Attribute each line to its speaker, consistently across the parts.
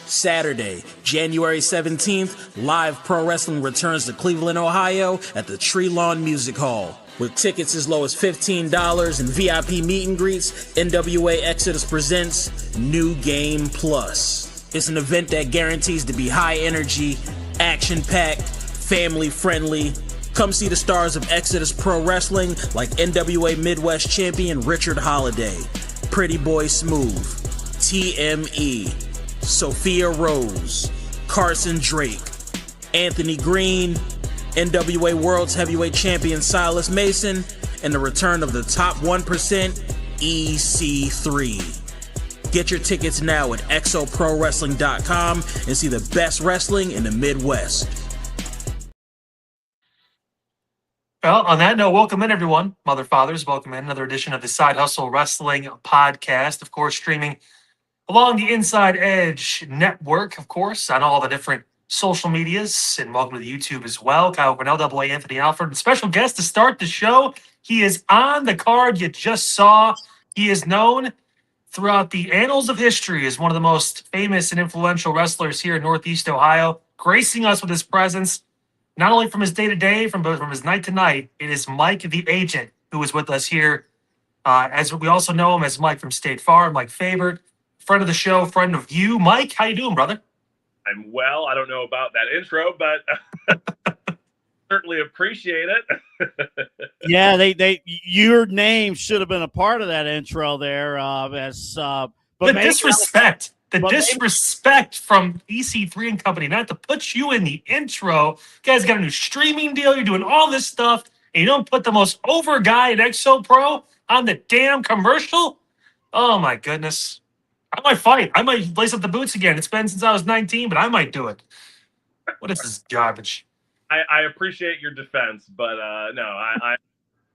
Speaker 1: Saturday, January 17th, live pro wrestling returns to Cleveland, Ohio at the Treelawn Music Hall. With tickets as low as $15 and VIP meet and greets, NWA Exodus presents New Game Plus. It's an event that guarantees to be high energy, action-packed, family-friendly. Come see the stars of Exodus Pro Wrestling like NWA Midwest champion Richard Holliday, Pretty Boy Smooth, TME, Sophia Rose, Carson Drake, Anthony Green, NWA World's Heavyweight Champion Silas Mason, and the return of the top 1% EC3. Get your tickets now at exoprowrestling.com and see the best wrestling in the Midwest.
Speaker 2: Well, on that note, welcome in, everyone. Mother, fathers, welcome in another edition of the Side Hustle Wrestling Podcast. Of course, streaming along the Inside Edge network, of course, on all the different social medias. And welcome to the YouTube as well. Kyle Cornell, AA Anthony Alford, and special guest to start the show. He is on the card you just saw. He is known throughout the annals of history as one of the most famous and influential wrestlers here in Northeast Ohio, gracing us with his presence, not only from his day-to-day, but from his night-to-night. It is Mike the Agent who is with us here. As we also know him as Mike from State Farm, Mike Fabert, friend of the show, friend of you. Mike, how you doing, brother?
Speaker 3: I'm well. I don't know about that intro, but certainly appreciate it.
Speaker 4: Yeah, your name should have been a part of that intro there. But
Speaker 2: the disrespect. Disrespect from EC3 and company not to put you in the intro. You guys got a new streaming deal. You're doing all this stuff, and you don't put the most over guy at Exo Pro on the damn commercial? Oh, my goodness. I might fight. I might lace up the boots again. It's been since I was 19, but I might do it. What is this garbage?
Speaker 3: I appreciate your defense, but no,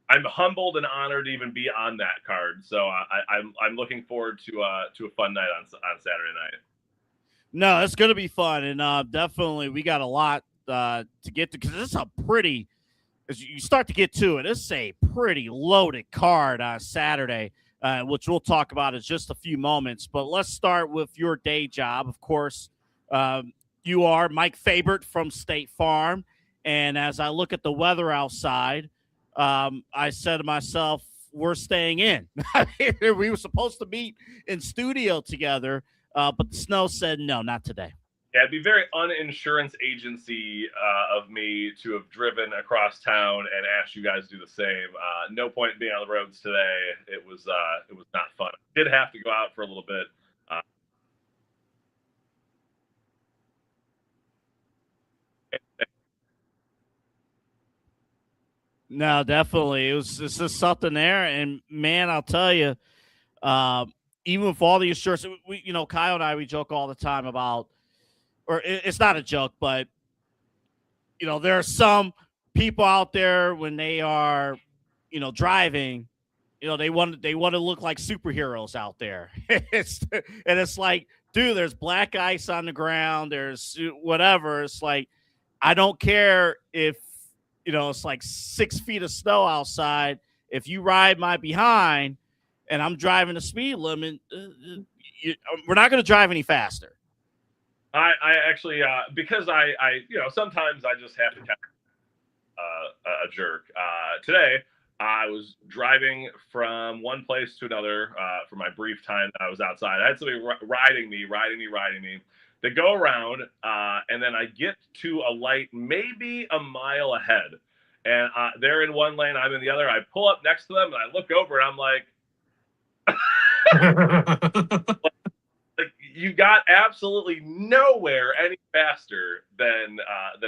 Speaker 3: I'm humbled and honored to even be on that card. So I'm looking forward to a fun night on Saturday night.
Speaker 4: No, it's going to be fun, and definitely we got a lot to get to, because it's a pretty. As you start to get to it, it's a pretty loaded card on Saturday, which we'll talk about in just a few moments. But let's start with your day job. Of course, you are Mike Fabert from State Farm, and as I look at the weather outside, I said to myself, we're staying in. We were supposed to meet in studio together, but the snow said, no, not today.
Speaker 3: Yeah, it'd be very uninsurance agency of me to have driven across town and asked you guys to do the same. No point in being on the roads today. It was not fun. I did have to go out for a little bit.
Speaker 4: No, definitely. It's just something there. And, man, I'll tell you, even with all the insurance, Kyle and I, we joke all the time about, or it's not a joke, but, there are some people out there when they are, driving, they want to look like superheroes out there. It's like, dude, there's black ice on the ground. There's whatever. It's like, I don't care if, it's like 6 feet of snow outside. If you ride my behind and I'm driving the speed limit, we're not going to drive any faster.
Speaker 3: I actually, because I sometimes I just have to catch a jerk. Today, I was driving from one place to another for my brief time that I was outside. I had somebody riding me. They go around, and then I get to a light maybe a mile ahead. And they're in one lane, I'm in the other. I pull up next to them, and I look over, and I'm like, like you got absolutely nowhere any faster than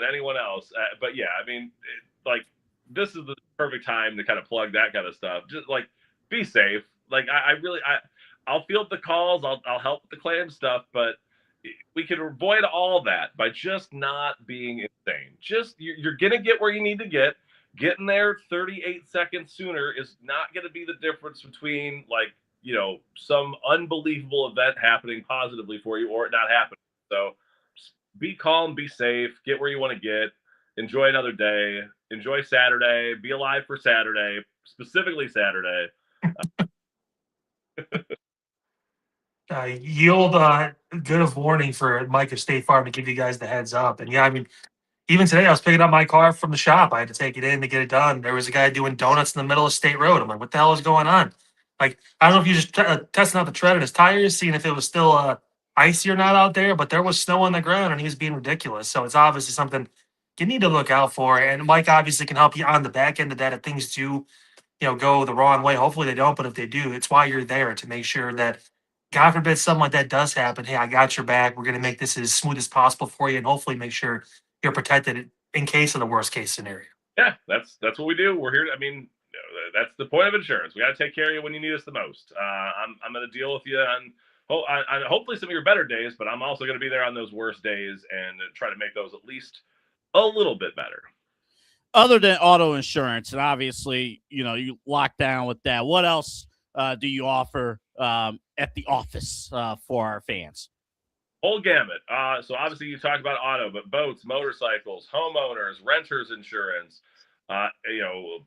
Speaker 3: anyone else. But, yeah, I mean, this is the perfect time to kind of plug that kind of stuff. Just, be safe. I'll field the calls. I'll help with the claim stuff, but we can avoid all that by just not being insane. Just you're going to get where you need to get. Getting there 38 seconds sooner is not going to be the difference between some unbelievable event happening positively for you or it not happening. So just be calm, be safe, get where you want to get, enjoy another day, enjoy Saturday, be alive for Saturday, specifically Saturday.
Speaker 2: yield good of warning for Mike of State Farm to give you guys the heads up. And yeah, I mean, even today, I was picking up my car from the shop. I had to take it in to get it done. There was a guy doing donuts in the middle of State Road. I'm like, what the hell is going on? Like, I don't know if you just testing out the tread in his tires, seeing if it was still icy or not out there, but there was snow on the ground and he was being ridiculous. So it's obviously something you need to look out for. And Mike obviously can help you on the back end of that if things do, go the wrong way. Hopefully they don't, but if they do, it's why you're there to make sure that, God forbid, something like that does happen. Hey, I got your back. We're going to make this as smooth as possible for you and hopefully make sure you're protected in case of the worst case scenario.
Speaker 3: Yeah, that's what we do. We're here. I mean, that's the point of insurance. We got to take care of you when you need us the most. I'm going to deal with you on hopefully some of your better days, but I'm also going to be there on those worst days and try to make those at least a little bit better.
Speaker 4: Other than auto insurance, and obviously, you lock down with that. What else do you offer at the office for our fans?
Speaker 3: Whole gamut. So obviously you talked about auto, but boats, motorcycles, homeowners, renters insurance,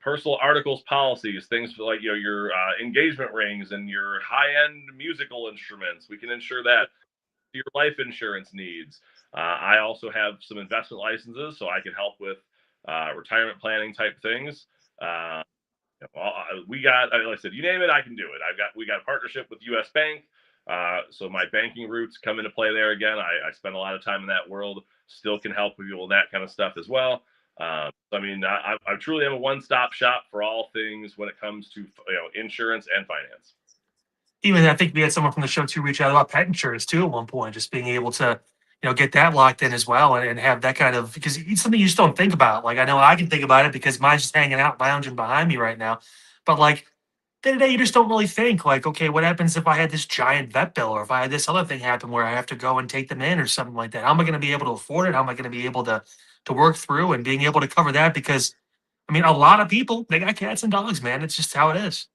Speaker 3: personal articles policies, things like your engagement rings and your high-end musical instruments. We can insure that. Your life insurance needs. I also have some investment licenses, so I can help with retirement planning type things. We got, like I said, you name it, I can do it. We got a partnership with U.S. Bank. So my banking roots come into play there again. I spend a lot of time in that world, still can help people with that kind of stuff as well. I mean, I truly am a one-stop shop for all things when it comes to insurance and finance.
Speaker 2: Even I think we had someone from the show too reach out about pet insurance too at one point, just being able to get that locked in as well and have that kind of, because it's something you just don't think about. Like, I know I can think about it because mine's just hanging out lounging behind me right now, but like day to day, you just don't really think like, okay, what happens if I had this giant vet bill or if I had this other thing happen where I have to go and take them in or something like that? How am I going to be able to afford it? How am I going to be able to work through and being able to cover that? Because I mean, a lot of people, they got cats and dogs, man. It's just how it is.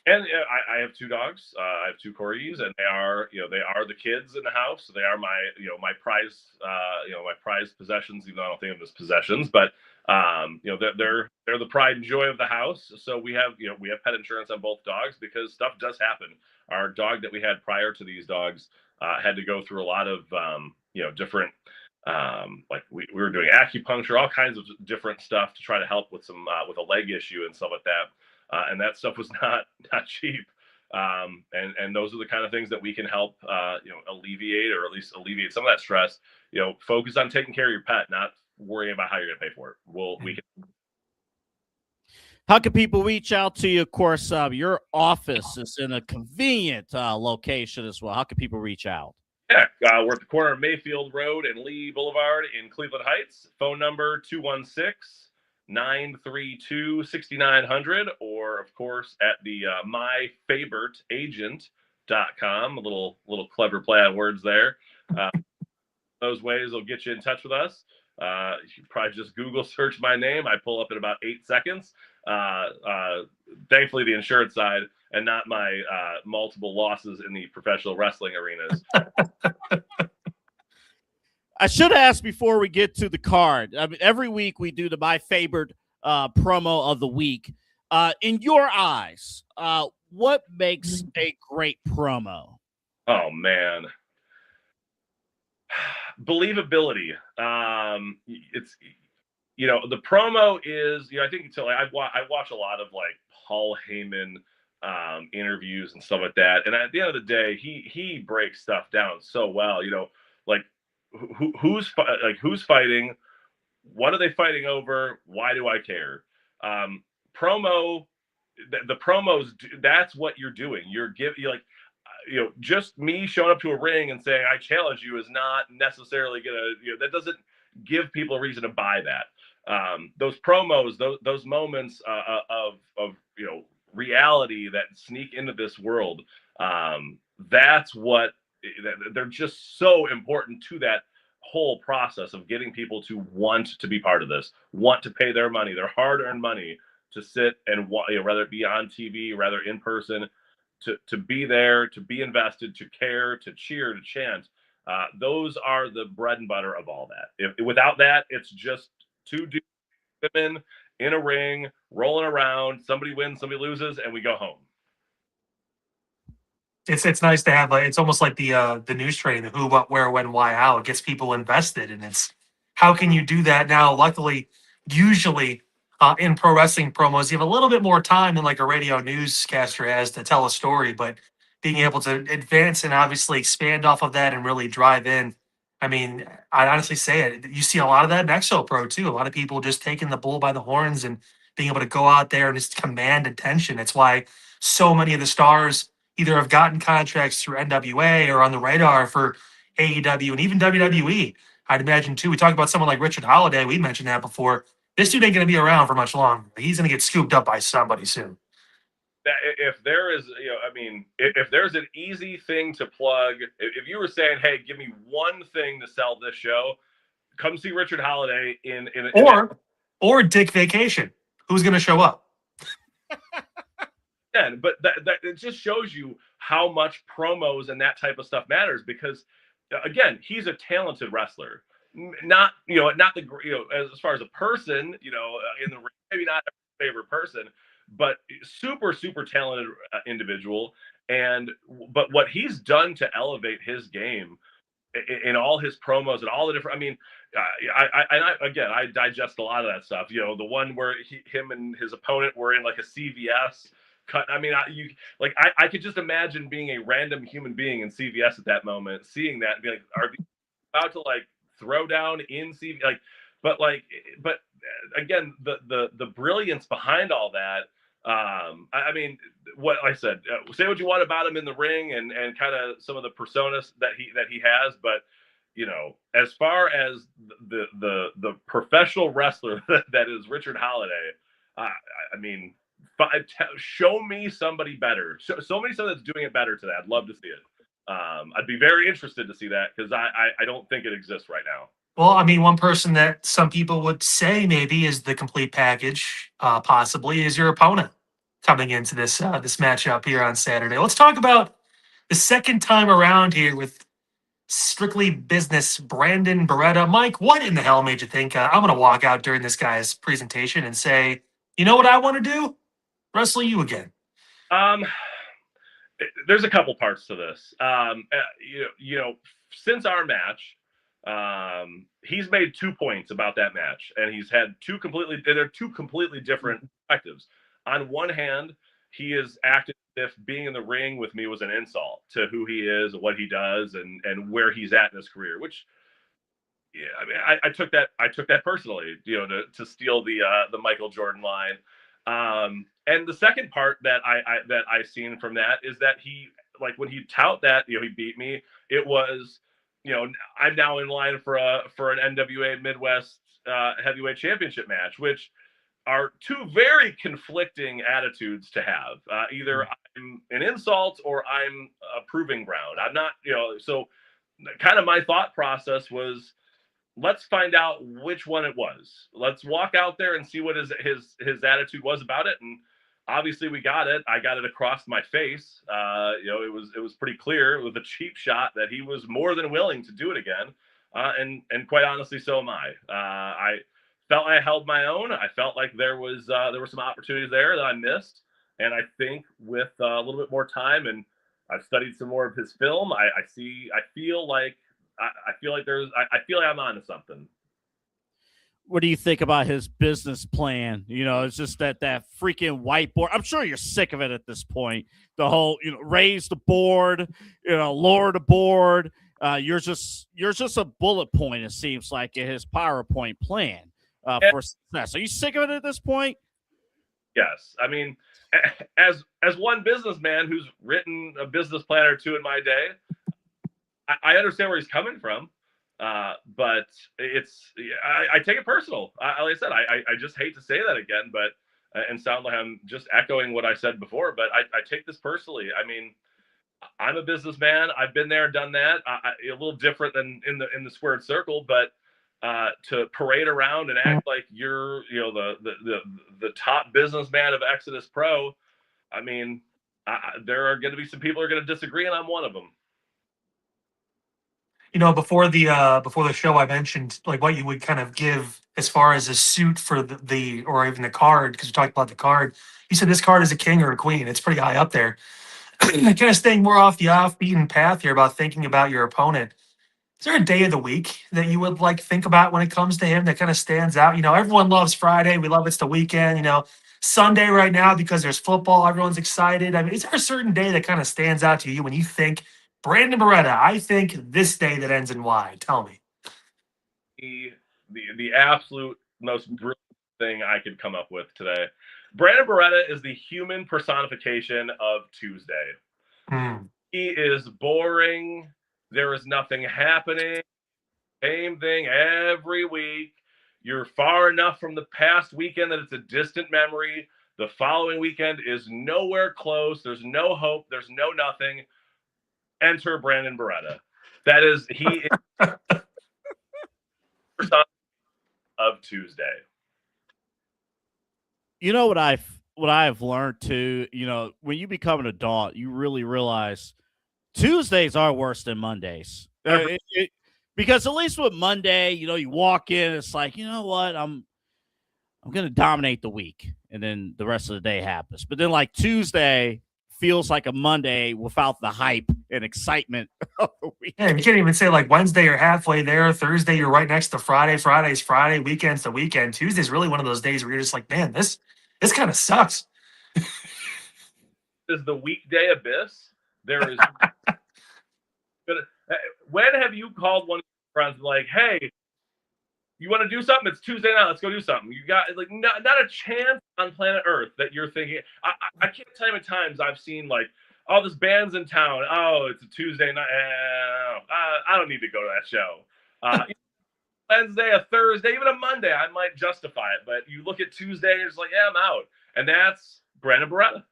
Speaker 3: And I have two dogs. I have two corgis, and they are the kids in the house. They are my my prize my prized possessions. Even though I don't think of them as possessions, but they're the pride and joy of the house. So we have pet insurance on both dogs because stuff does happen. Our dog that we had prior to these dogs had to go through a lot of different. Like we were doing acupuncture, all kinds of different stuff to try to help with some with a leg issue and stuff like that. And that stuff was not cheap. And those are the kind of things that we can help, alleviate, or at least alleviate some of that stress. Focus on taking care of your pet, not worrying about how you're going to pay for it. We can.
Speaker 4: How can people reach out to you? Of course, your office is in a convenient location as well. How can people reach out?
Speaker 3: Yeah, we're at the corner of Mayfield Road and Lee Boulevard in Cleveland Heights. Phone number 216-932-6900, or of course at the myfabertagent.com. A little clever play on words there. Those ways will get you in touch with us. You should probably just Google search my name. I pull up in about 8 seconds. Thankfully, the insurance side and not my multiple losses in the professional wrestling arenas.
Speaker 4: I should ask before we get to the card. I mean, every week we do the My Favorite promo of the week. In your eyes, what makes a great promo?
Speaker 3: Oh, man. Believability. It's the promo is I think so. Like, I watch a lot of like Paul Heyman interviews and stuff like that, and at the end of the day, he breaks stuff down so well. Like who's fighting, what are they fighting over, why do I care? Promo, the promos, that's what you're doing. You're just me showing up to a ring and saying I challenge you is not necessarily gonna that doesn't give people a reason to buy that. Those promos, those moments of reality that sneak into this world, that's what they're just so important to that whole process of getting people to want to be part of this, want to pay their money, their hard-earned money, to sit and whether it be on TV, rather in person, to be there, to be invested, to care, to cheer, to chant. Those are the bread and butter of all that. Without that, it's just two dudes, women in a ring, rolling around. Somebody wins, somebody loses, and we go home.
Speaker 2: It's nice to have it's almost like the news train, the who, what, where, when, why, how. It gets people invested, and it's how can you do that now? Luckily, usually in pro wrestling promos, you have a little bit more time than like a radio newscaster has to tell a story, but being able to advance and obviously expand off of that and really drive in. I mean, I'd honestly say it. You see a lot of that in Exo Pro too. A lot of people just taking the bull by the horns and being able to go out there and just command attention. It's why so many of the stars either have gotten contracts through NWA or on the radar for AEW and even WWE. I'd imagine too. We talked about someone like Richard Holiday. We mentioned that before. This dude ain't going to be around for much longer. He's going to get scooped up by somebody soon.
Speaker 3: If there is, I mean, if there's an easy thing to plug, if you were saying, hey, give me one thing to sell this show, come see Richard Holiday
Speaker 2: or Dick Vacation. Who's going to show up?
Speaker 3: But that it just shows you how much promos and that type of stuff matters, because again, he's a talented wrestler, not the as far as a person, in the ring, maybe not a favorite person, but super talented individual. But what he's done to elevate his game in all his promos and all the different, I mean, I digest a lot of that stuff. The one where him and his opponent were in like a CVS cut. I mean, I could just imagine being a random human being in CVS at that moment, seeing that and be like, are they about to like throw down in CVS? But again, the brilliance behind all that. I mean, what I said, say what you want about him in the ring and kind of some of the personas that he has, but as far as the professional wrestler that is Richard Holiday, I mean, show me somebody better. Show me somebody that's doing it better today. I'd love to see it. I'd be very interested to see that, because I don't think it exists right now.
Speaker 2: Well, I mean, one person that some people would say maybe is the complete package, possibly, is your opponent coming into this matchup here on Saturday. Let's talk about the second time around here with Strictly Business Brandon Beretta. Mike, what in the hell made you think I'm going to walk out during this guy's presentation and say, you know what I want to do? Wrestle you again?
Speaker 3: There's a couple parts to this. Since our match, he's made 2 points about that match, and he's had two completely different perspectives. On one hand, he has acted as if being in the ring with me was an insult to who he is, what he does, and where he's at in his career. Which, yeah, I mean, I took that personally, to steal the Michael Jordan line. And the second part that I seen from that is that he, like, when he tout that, he beat me, it was, I'm now in line for an NWA Midwest heavyweight championship match, which are two very conflicting attitudes to have. Either I'm an insult or I'm a proving ground. I'm not, so kind of my thought process was, let's find out which one it was. Let's walk out there and see what his attitude was about it. And obviously we got it. I got it across my face. It was pretty clear with a cheap shot that he was more than willing to do it again. And quite honestly, so am I. I felt I held my own. I felt like there were some opportunities there that I missed. And I think with a little bit more time, and I've studied some more of his film, I feel like I'm onto something.
Speaker 4: What do you think about his business plan? It's just that freaking whiteboard. I'm sure you're sick of it at this point. The whole, raise the board, lower the board. You're just a bullet point, it seems like, in his PowerPoint plan for success. Are you sick of it at this point?
Speaker 3: Yes. I mean, as one businessman who's written a business plan or two in my day, I understand where he's coming from, but I take it personal. Like I said, I just hate to say that again, but and sound like I'm just echoing what I said before, but I take this personally. I mean, I'm a businessman. I've been there, done that. A little different than in the squared circle, but to parade around and act like you're the top businessman of Exodus Pro, I mean, there are going to be some people who are going to disagree, and I'm one of them.
Speaker 2: Before the show, I mentioned like what you would kind of give as far as a suit for the or even the card, because we talked about the card. You said this card is a king or a queen. It's pretty high up there. kind of staying more off the off-beaten path here about thinking about your opponent. Is there a day of the week that you would like think about when it comes to him that kind of stands out? You know, everyone loves Friday. We love it's the weekend. You know, Sunday right now because there's football. Everyone's excited. I mean, is there a certain day that kind of stands out to you when you think Brandon Beretta? I think this day that ends in Y. Tell me.
Speaker 3: The absolute most brilliant thing I could come up with today. Brandon Beretta is the human personification of Tuesday. He is boring. There is nothing happening. Same thing every week. You're far enough from the past weekend that it's a distant memory. The following weekend is nowhere close. There's no hope. There's no nothing. Enter Brandon Beretta. That is, he is of Tuesday.
Speaker 4: You know what I've learned too, you know, when you become an adult, you really realize Tuesdays are worse than Mondays. Because at least with Monday, you know, you walk in, it's like, you know what, I'm going to dominate the week, and then the rest of the day happens. But then like Tuesday feels like a Monday without the hype and excitement of the week.
Speaker 2: Yeah, you can't even say like Wednesday you're halfway there, Thursday you're right next to Friday, Friday's Friday, weekend's the weekend. Tuesday's really one of those days where you're just like, man, this kind of sucks.
Speaker 3: Is the weekday abyss. There is. When have you called one of your friends like, hey, you want to do something? It's Tuesday night. Let's go do something. You got like not a chance on planet Earth that you're thinking. I can't tell you how many times I've seen like, oh, this band's in town. Oh, it's a Tuesday night. I don't need to go to that show. Wednesday, a Thursday, even a Monday, I might justify it. But you look at Tuesday, and it's like, yeah, I'm out. And that's Brandon Beretta.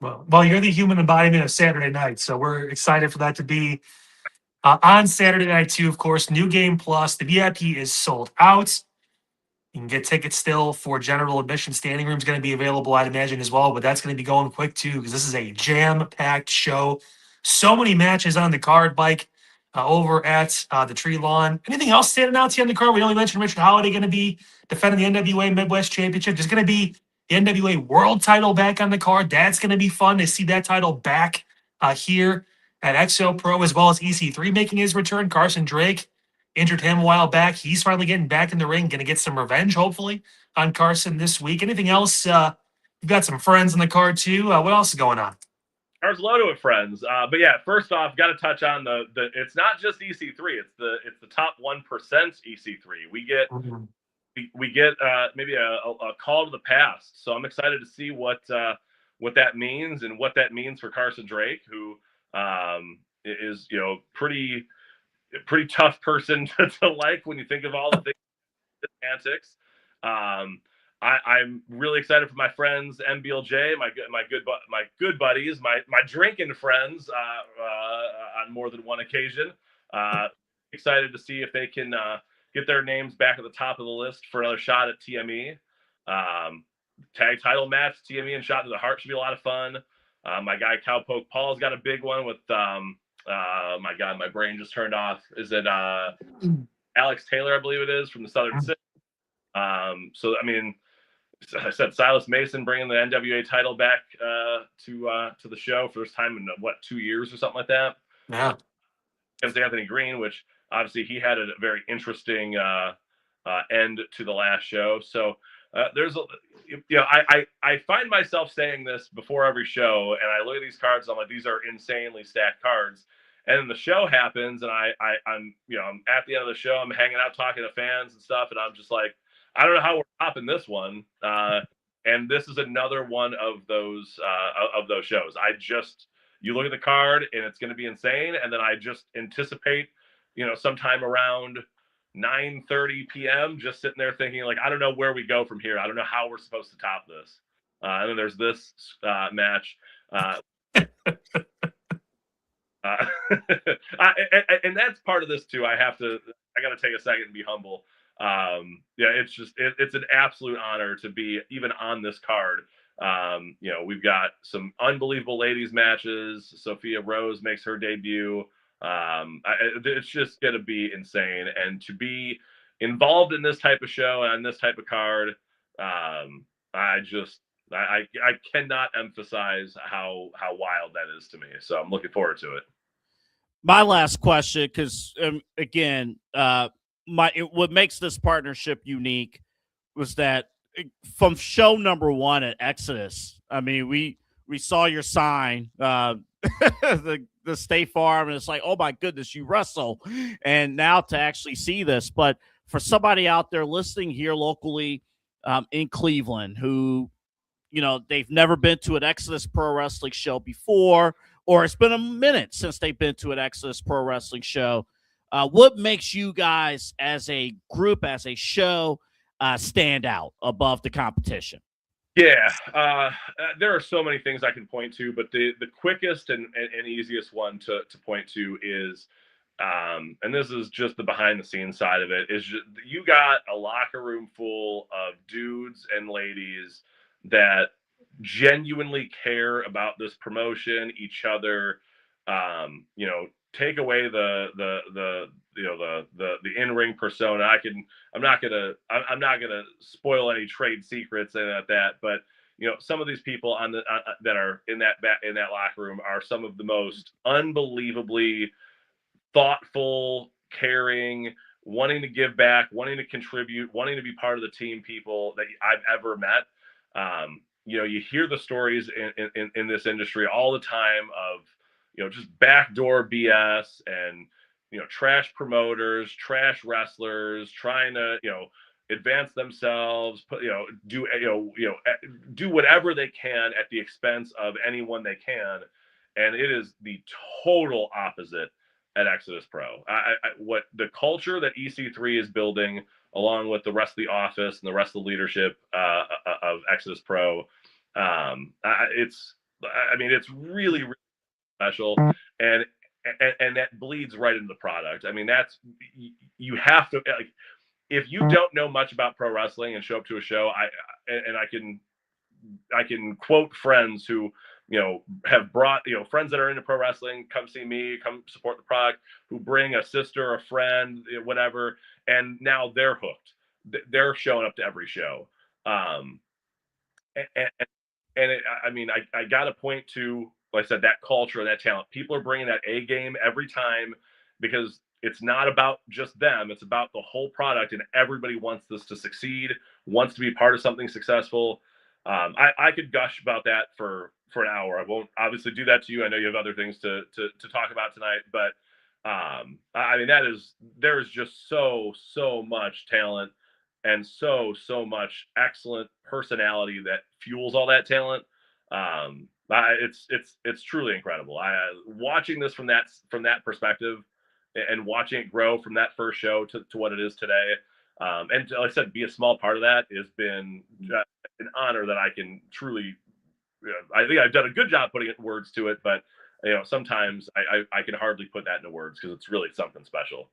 Speaker 2: Well, you're the human embodiment of Saturday night, so we're excited for that to be on Saturday night too. Of course, New Game Plus. The VIP is sold out. You can get tickets still for general admission. Standing room is going to be available, I'd imagine, as well. But that's going to be going quick too because this is a jam-packed show. So many matches on the card, Mike, over at the Treelawn. Anything else standing out to you on the card? We only mentioned Richard Holiday going to be defending the NWA Midwest Championship. There's going to be the NWA World title back on the card. That's going to be fun to see that title back here at XO Pro, as well as EC3 making his return. Carson Drake injured him a while back. He's finally getting back in the ring, going to get some revenge, hopefully, on Carson this week. Anything else? You've got some friends on the card, too. What else is going on?
Speaker 3: Ours loaded with friends. But yeah, first off, got to touch on the it's not just EC3. It's the top 1% EC3. We get maybe a call to the past. So I'm excited to see what that means and what that means for Carson Drake, who is, you know, pretty tough person to like when you think of all the things, antics. I'm really excited for my friends MBLJ, my good buddies, my drinking friends on more than one occasion. Excited to see if they can get their names back at the top of the list for another shot at TME. Tag title match, TME and Shot to the Heart should be a lot of fun. My guy Cowpoke Paul's got a big one with my God, my brain just turned off. Is it Alex Taylor, I believe it is, from the Southern City. So I mean, as I said, Silas Mason bringing the NWA title back to the show for this time in 2 years or something like that.
Speaker 2: Yeah.
Speaker 3: Against Anthony Green, which obviously he had a very interesting end to the last show. So there's I find myself saying this before every show, and I look at these cards, and I'm like, these are insanely stacked cards. And then the show happens, and I'm at the end of the show, I'm hanging out talking to fans and stuff, and I'm just like, I don't know how we're topping this one. And this is another one of those shows. You look at the card and it's going to be insane. And then I just anticipate, sometime around 9:30 p.m., just sitting there thinking like, I don't know where we go from here. I don't know how we're supposed to top this. And then there's this match. And that's part of this too. I got to take a second and be humble. It's an absolute honor to be even on this card. We've got some unbelievable ladies matches. Sophia Rose makes her debut. It's just going to be insane. And to be involved in this type of show and this type of card, I cannot emphasize how wild that is to me. So I'm looking forward to it.
Speaker 4: My last question, because again, what makes this partnership unique was that from show number 1 at Exodus, I mean, we saw your sign, the State Farm, and it's like, oh my goodness, you wrestle, and now to actually see this. But for somebody out there listening here locally in Cleveland who, they've never been to an Exodus Pro Wrestling show before, or it's been a minute since they've been to an Exodus Pro Wrestling show, what makes you guys as a group, as a show, stand out above the competition?
Speaker 3: Yeah, there are so many things I can point to, but the quickest and easiest one to point to is, and this is just the behind the scenes side of it, is just, you got a locker room full of dudes and ladies that genuinely care about this promotion, each other. Take away the in-ring persona. I'm not gonna spoil any trade secrets and that, but some of these people that are in that locker room are some of the most unbelievably thoughtful, caring, wanting to give back, wanting to contribute, wanting to be part of the team people that I've ever met. You hear the stories in this industry all the time of, just backdoor BS and, trash promoters, trash wrestlers trying to, advance themselves, do whatever they can at the expense of anyone they can. And it is the total opposite at Exodus Pro. What the culture that EC3 is building, along with the rest of the office and the rest of the leadership of Exodus Pro, it's really, really special, and that bleeds right into the product. I mean, you have to, like, if you don't know much about pro wrestling and show up to a show, I can quote friends who have brought friends that are into pro wrestling, come see me, come support the product, who bring a sister, a friend, whatever, and now they're hooked. They're showing up to every show. I got to point to, like I said, that culture, that talent. People are bringing that A game every time, because it's not about just them. It's about the whole product, and everybody wants this to succeed, wants to be part of something successful. I could gush about that for an hour. I won't obviously do that to you. I know you have other things to talk about tonight, but there is just so much talent and so much excellent personality that fuels all that talent. It's truly incredible. Watching this from that perspective, and watching it grow from that first show to what it is today. And like I said, be a small part of that has been an honor that I can truly, I think I've done a good job putting words to it, but sometimes I can hardly put that into words, because it's really something special.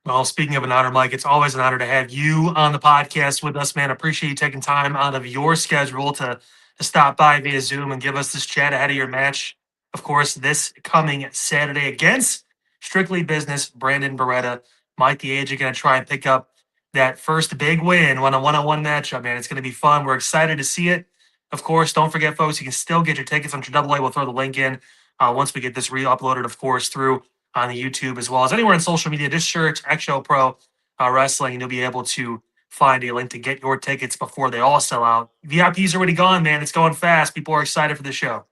Speaker 2: Well, speaking of an honor, Mike, it's always an honor to have you on the podcast with us, man. I appreciate you taking time out of your schedule to stop by via Zoom and give us this chat ahead of your match. Of course, this coming Saturday against Strictly Business, Brandon Beretta. Mike the Agent going to try and pick up that first big win on a one-on-one matchup, man. It's going to be fun. We're excited to see it. Of course, don't forget, folks, you can still get your tickets on AAA. We'll throw the link in once we get this re-uploaded, of course, through on the YouTube, as well as anywhere on social media. Just search XO Pro Wrestling, and you'll be able to find a link to get your tickets before they all sell out. VIP's already gone, man. It's going fast. People are excited for the show.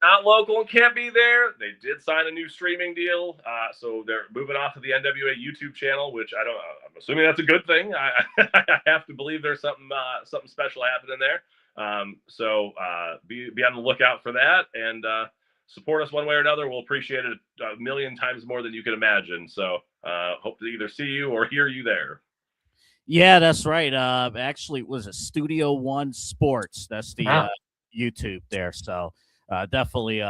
Speaker 3: Not local and can't be there. They did sign a new streaming deal, so they're moving off of the NWA YouTube channel, which I'm assuming that's a good thing. I have to believe there's something special happening there. So be on the lookout for that, and support us one way or another. We'll appreciate it a million times more than you can imagine. So hope to either see you or hear you there.
Speaker 4: Yeah, that's right. Actually, it was a Studio One Sports. That's the YouTube there. So definitely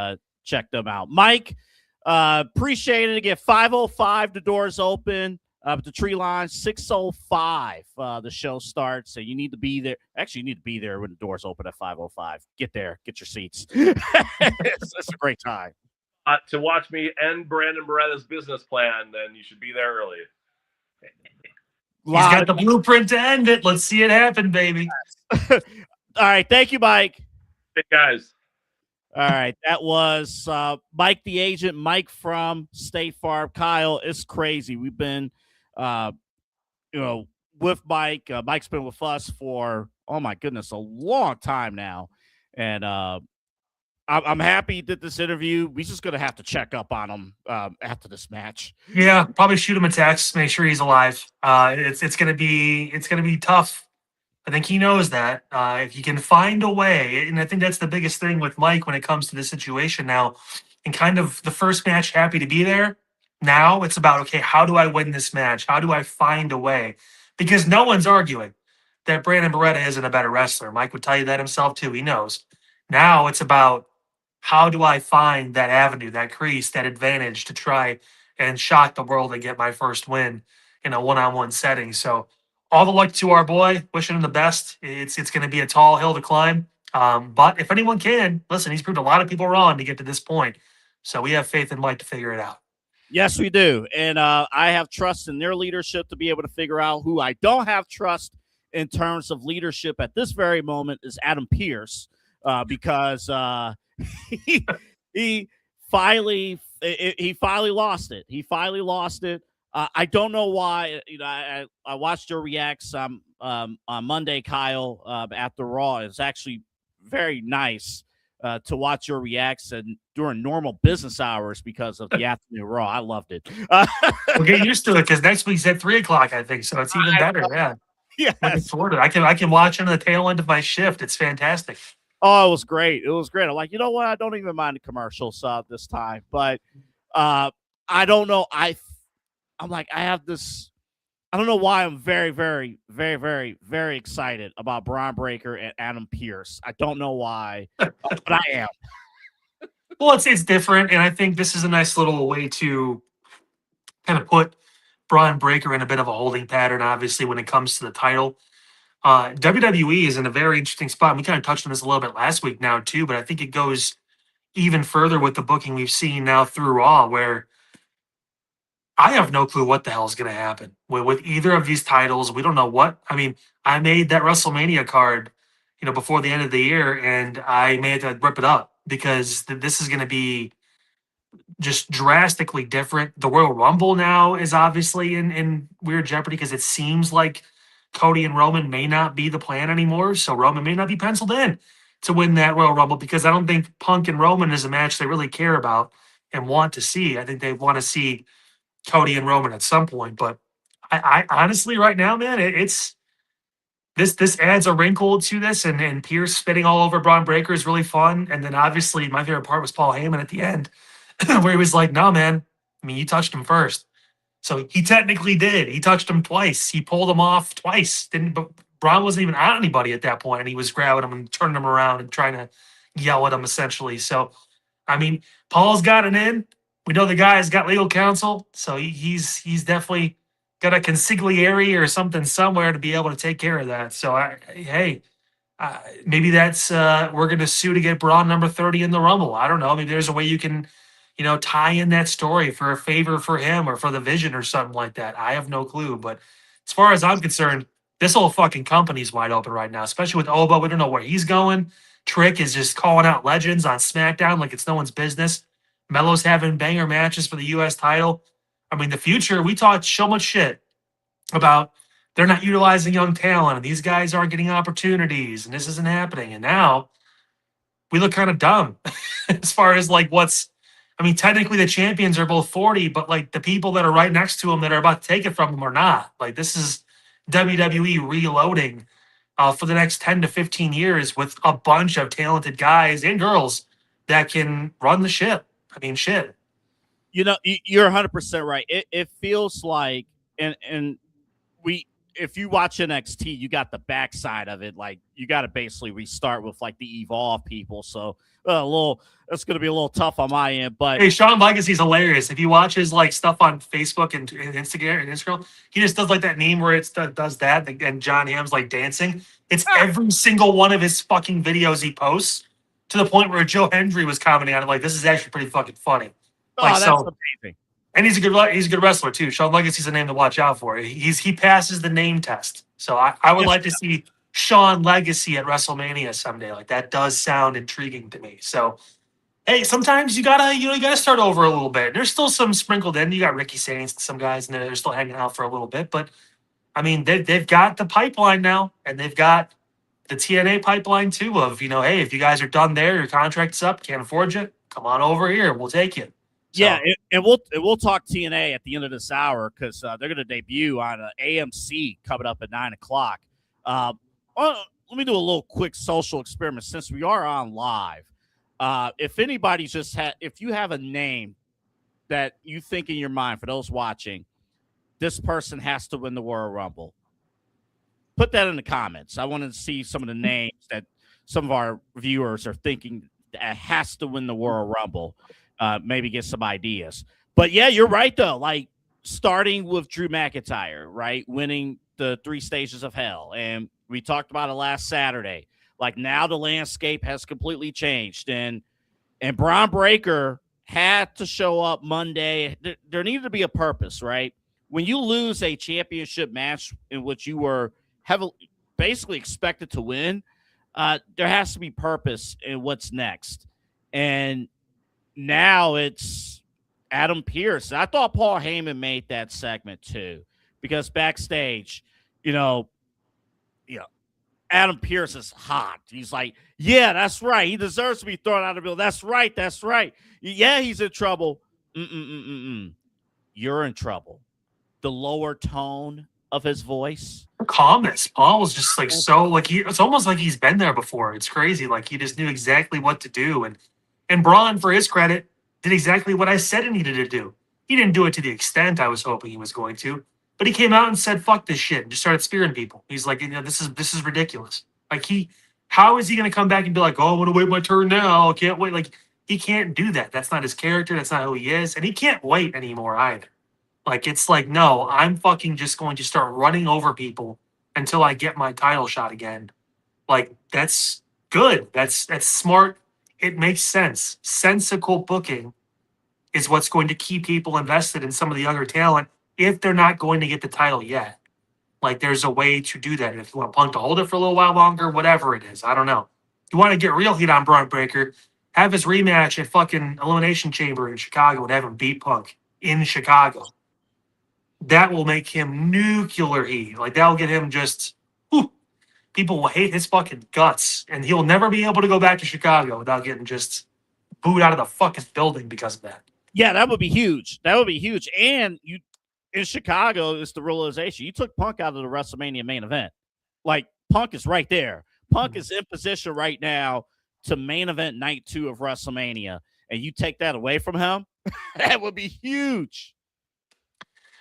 Speaker 4: check them out. Mike, appreciate it. Again, 5:05, the doors open. The Treelawn, 6:05, the show starts. So you need to be there. Actually, you need to be there when the doors open at 5:05. Get there. Get your seats. It's a great time.
Speaker 3: To watch me end Brandon Beretta's business plan, then you should be there early.
Speaker 2: He's got the blueprint to end it. Let's see it happen, baby.
Speaker 4: All right. Thank you, Mike.
Speaker 3: Hey, guys.
Speaker 4: All right, that was Mike the agent, Mike from State Farm. Kyle, it's crazy. We've been, with Mike. Mike's been with us for, oh my goodness, a long time now, and I'm happy he did this interview. We're just gonna have to check up on him after this match.
Speaker 2: Yeah, probably shoot him a text, make sure he's alive. It's gonna be tough. I think he knows that. If he can find a way, and I think that's the biggest thing with Mike when it comes to this situation now. And kind of the first match, happy to be there. Now it's about, okay, how do I win this match? How do I find a way? Because no one's arguing that Brandon Beretta isn't a better wrestler. Mike would tell you that himself too. He knows. Now it's about, how do I find that avenue, that crease, that advantage to try and shock the world and get my first win in a one-on-one setting. So all the luck to our boy. Wishing him the best. It's going to be a tall hill to climb. But if anyone can, listen, he's proved a lot of people wrong to get to this point. So we have faith in Mike to figure it out.
Speaker 4: Yes, we do. And I have trust in their leadership to be able to figure out. Who I don't have trust in terms of leadership at this very moment is Adam Pearce, because he finally lost it. He finally lost it. I don't know why. I watched your reacts on Monday, Kyle, after Raw. It's actually very nice to watch your reacts and during normal business hours because of the afternoon Raw. I loved it.
Speaker 2: We'll get used to it because next week's at 3:00, I think. So it's even better. Yeah.
Speaker 4: Yes.
Speaker 2: Looking forward to it. I can watch on the tail end of my shift. It's fantastic.
Speaker 4: Oh, it was great. It was great. I'm like, you know what? I don't even mind the commercials this time. But I don't know. I'm like, I have this. I don't know why I'm very, very, very, very, very excited about Bron Breakker and Adam Pearce. I don't know why, but I am.
Speaker 2: Well, it's different, and I think this is a nice little way to kind of put Bron Breakker in a bit of a holding pattern, obviously, when it comes to the title. WWE is in a very interesting spot. We kind of touched on this a little bit last week now, too, but I think it goes even further with the booking we've seen now through Raw, where I have no clue what the hell is going to happen with either of these titles. We don't know what. I mean, I made that WrestleMania card, before the end of the year, and I may have to rip it up because this is going to be just drastically different. The Royal Rumble now is obviously in weird jeopardy because it seems like Cody and Roman may not be the plan anymore. So Roman may not be penciled in to win that Royal Rumble because I don't think Punk and Roman is a match they really care about and want to see. I think they want to see Cody and Roman at some point. But I honestly, right now, man, it's this adds a wrinkle to this, and Pearce spitting all over Bron Breakker is really fun. And then obviously my favorite part was Paul Heyman at the end, where he was like, "No, man, I mean, you touched him first." So he technically did. He touched him twice. He pulled him off twice. But Bron wasn't even on anybody at that point, and he was grabbing him and turning him around and trying to yell at him essentially. So, I mean, Paul's got it in. We know the guy's got legal counsel, so he's definitely got a consigliere or something somewhere to be able to take care of that. So, maybe that's we're going to sue to get Braun number 30 in the Rumble. I don't know. Maybe there's a way you can, tie in that story for a favor for him or for the Vision or something like that. I have no clue. But as far as I'm concerned, this whole fucking company's wide open right now, especially with Oba. We don't know where he's going. Trick is just calling out legends on SmackDown like it's no one's business. Melo's having banger matches for the U.S. title. I mean, the future, we talked so much shit about they're not utilizing young talent and these guys aren't getting opportunities and this isn't happening. And now we look kind of dumb as far as technically the champions are both 40, but like the people that are right next to them that are about to take it from them are not. Like this is WWE reloading for the next 10 to 15 years with a bunch of talented guys and girls that can run the ship. I mean, shit.
Speaker 4: You're 100% right. It feels like, and if you watch NXT, you got the backside of it. Like you got to basically restart with like the Evolve people. So it's going to be a little tough on my end. But
Speaker 2: hey, Shawn Legacy's hilarious. If you watch his like stuff on Facebook and Instagram, he just does like that meme where it does that, and John Hamm's like dancing. It's every single one of his fucking videos he posts. To the point where Joe Hendry was commenting on it, like this is actually pretty fucking funny.
Speaker 4: That's amazing.
Speaker 2: And he's a good wrestler too. Shawn Legacy's a name to watch out for. He passes the name test. So I would like to see Shawn legacy at WrestleMania someday. Like that does sound intriguing to me. So hey, sometimes you gotta start over a little bit. There's still some sprinkled in. You got Ricky Saints and some guys, and they're still hanging out for a little bit. But I mean, they've got the pipeline now, and they've got the TNA pipeline too. Of hey, if you guys are done there, your contract's up, can't afford you, come on over here, we'll take you. So,
Speaker 4: yeah, and we'll talk TNA at the end of this hour because they're going to debut on AMC coming up at 9:00. Let me do a little quick social experiment since we are on live. If anybody's if you have a name that you think in your mind for those watching, this person has to win the Royal Rumble. Put that in the comments. I want to see some of the names that some of our viewers are thinking that has to win the Royal Rumble. Maybe get some ideas. But yeah, you're right though. Like starting with Drew McIntyre, right? Winning the 3 stages of hell. And we talked about it last Saturday. Like now the landscape has completely changed. And Bron Breakker had to show up Monday. There needed to be a purpose, right? When you lose a championship match in which you were basically expected to win, there has to be purpose in what's next. And now it's Adam Pearce. I thought Paul Heyman made that segment too, because backstage, Adam Pearce is hot. He's like, yeah, that's right. He deserves to be thrown out of the building. That's right. That's right. Yeah, he's in trouble. You're in trouble. The lower tone of his voice.
Speaker 2: Calmness. Paul was just like it's almost like he's been there before. It's crazy. Like he just knew exactly what to do. And Bron, for his credit, did exactly what I said he needed to do. He didn't do it to the extent I was hoping he was going to, but he came out and said, fuck this shit, and just started spearing people. He's like, this is ridiculous. Like how is he going to come back and be like, oh, I want to wait my turn now. I can't wait. Like he can't do that. That's not his character. That's not who he is. And he can't wait anymore either. Like, it's like, no, I'm fucking just going to start running over people until I get my title shot again. Like, that's good. That's smart. It makes sense. Sensical booking is what's going to keep people invested in some of the younger talent if they're not going to get the title yet. Like, there's a way to do that. If you want Punk to hold it for a little while longer, whatever it is, I don't know. If you want to get real heat on Bron Breakker, have his rematch at fucking Elimination Chamber in Chicago and have him beat Punk in Chicago. That will make him nuclear heat. Like, that'll get him just, people will hate his fucking guts, and he'll never be able to go back to Chicago without getting just booed out of the fucking building because of that.
Speaker 4: Yeah, that would be huge. That would be huge. And in Chicago, it's the realization. You took Punk out of the WrestleMania main event. Like, Punk is right there. Punk is in position right now to main event night 2 of WrestleMania, and you take that away from him, that would be huge.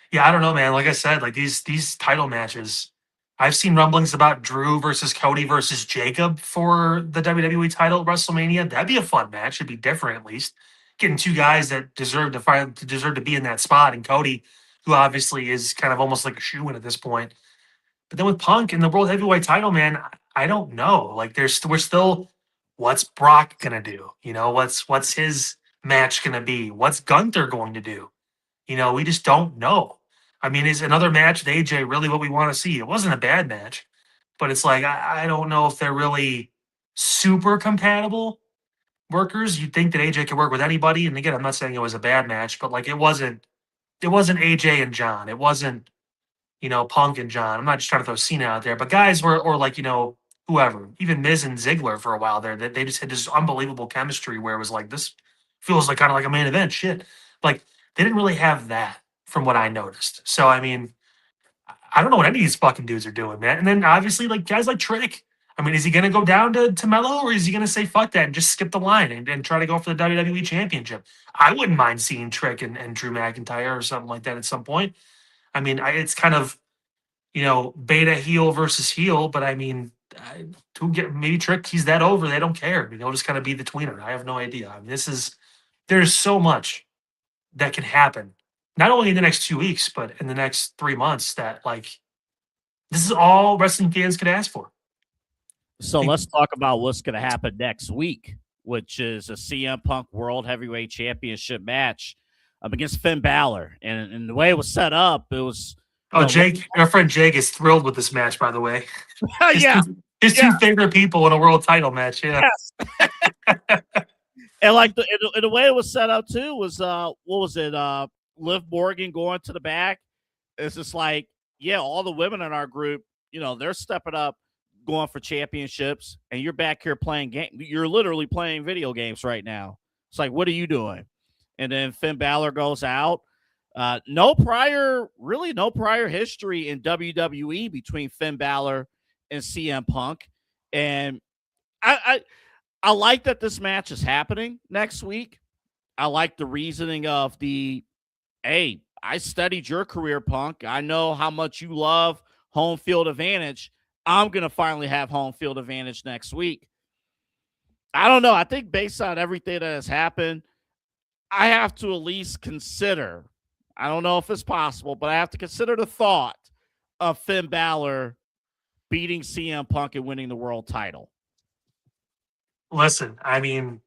Speaker 2: Yeah, I don't know, man. Like I said, like these title matches, I've seen rumblings about Drew versus Cody versus Jacob for the WWE title at WrestleMania. That'd be a fun match. It'd be different, at least. Getting 2 guys that deserve to be in that spot, and Cody, who obviously is kind of almost like a shoo-in at this point. But then with Punk and the World Heavyweight title, man, I don't know. Like, we're still, what's Brock gonna do? What's his match gonna be? What's Gunther going to do? We just don't know. I mean, is another match with AJ really what we want to see? It wasn't a bad match, but it's like, I don't know if they're really super compatible workers. You'd think that AJ could work with anybody. And again, I'm not saying it was a bad match, but like, it wasn't AJ and John. It wasn't, Punk and John. I'm not just trying to throw Cena out there, but guys were, or like, whoever, even Miz and Ziggler for a while there, that they just had this unbelievable chemistry where it was like, this feels like kind of like a main event shit. Like, they didn't really have that from what I noticed. So, I mean, I don't know what any of these fucking dudes are doing, man. And then obviously, like, guys like Trick. I mean, is he going to go down to Melo, or is he going to say fuck that and just skip the line and try to go for the WWE Championship? I wouldn't mind seeing Trick and Drew McIntyre or something like that at some point. I mean, it's kind of, beta heel versus heel, but I mean, maybe Trick, he's that over, they don't care. He'll just kind of be the tweener. I have no idea. I mean, there's so much that can happen, not only in the next 2 weeks, but in the next 3 months, that, like, this is all wrestling fans could ask for.
Speaker 4: So let's talk about what's going to happen next week, which is a CM Punk World Heavyweight Championship match against Finn Balor. And the way it was set up, it was...
Speaker 2: Jake, our friend Jake is thrilled with this match, by the way.
Speaker 4: Yeah.
Speaker 2: His two favorite people in a world title match. Yeah.
Speaker 4: Yes. And like the way it was set up too was what was it? Liv Morgan going to the back. It's just like, yeah, all the women in our group, they're stepping up, going for championships, and you're back here playing game. You're literally playing video games right now. It's like, what are you doing? And then Finn Balor goes out. No prior history in WWE between Finn Balor and CM Punk. And I like that this match is happening next week. I like the reasoning of hey, I studied your career, Punk. I know how much you love home field advantage. I'm going to finally have home field advantage next week. I don't know. I think based on everything that has happened, I have to at least consider, I don't know if it's possible, but I have to consider the thought of Finn Balor beating CM Punk and winning the world title.
Speaker 2: Listen, I mean,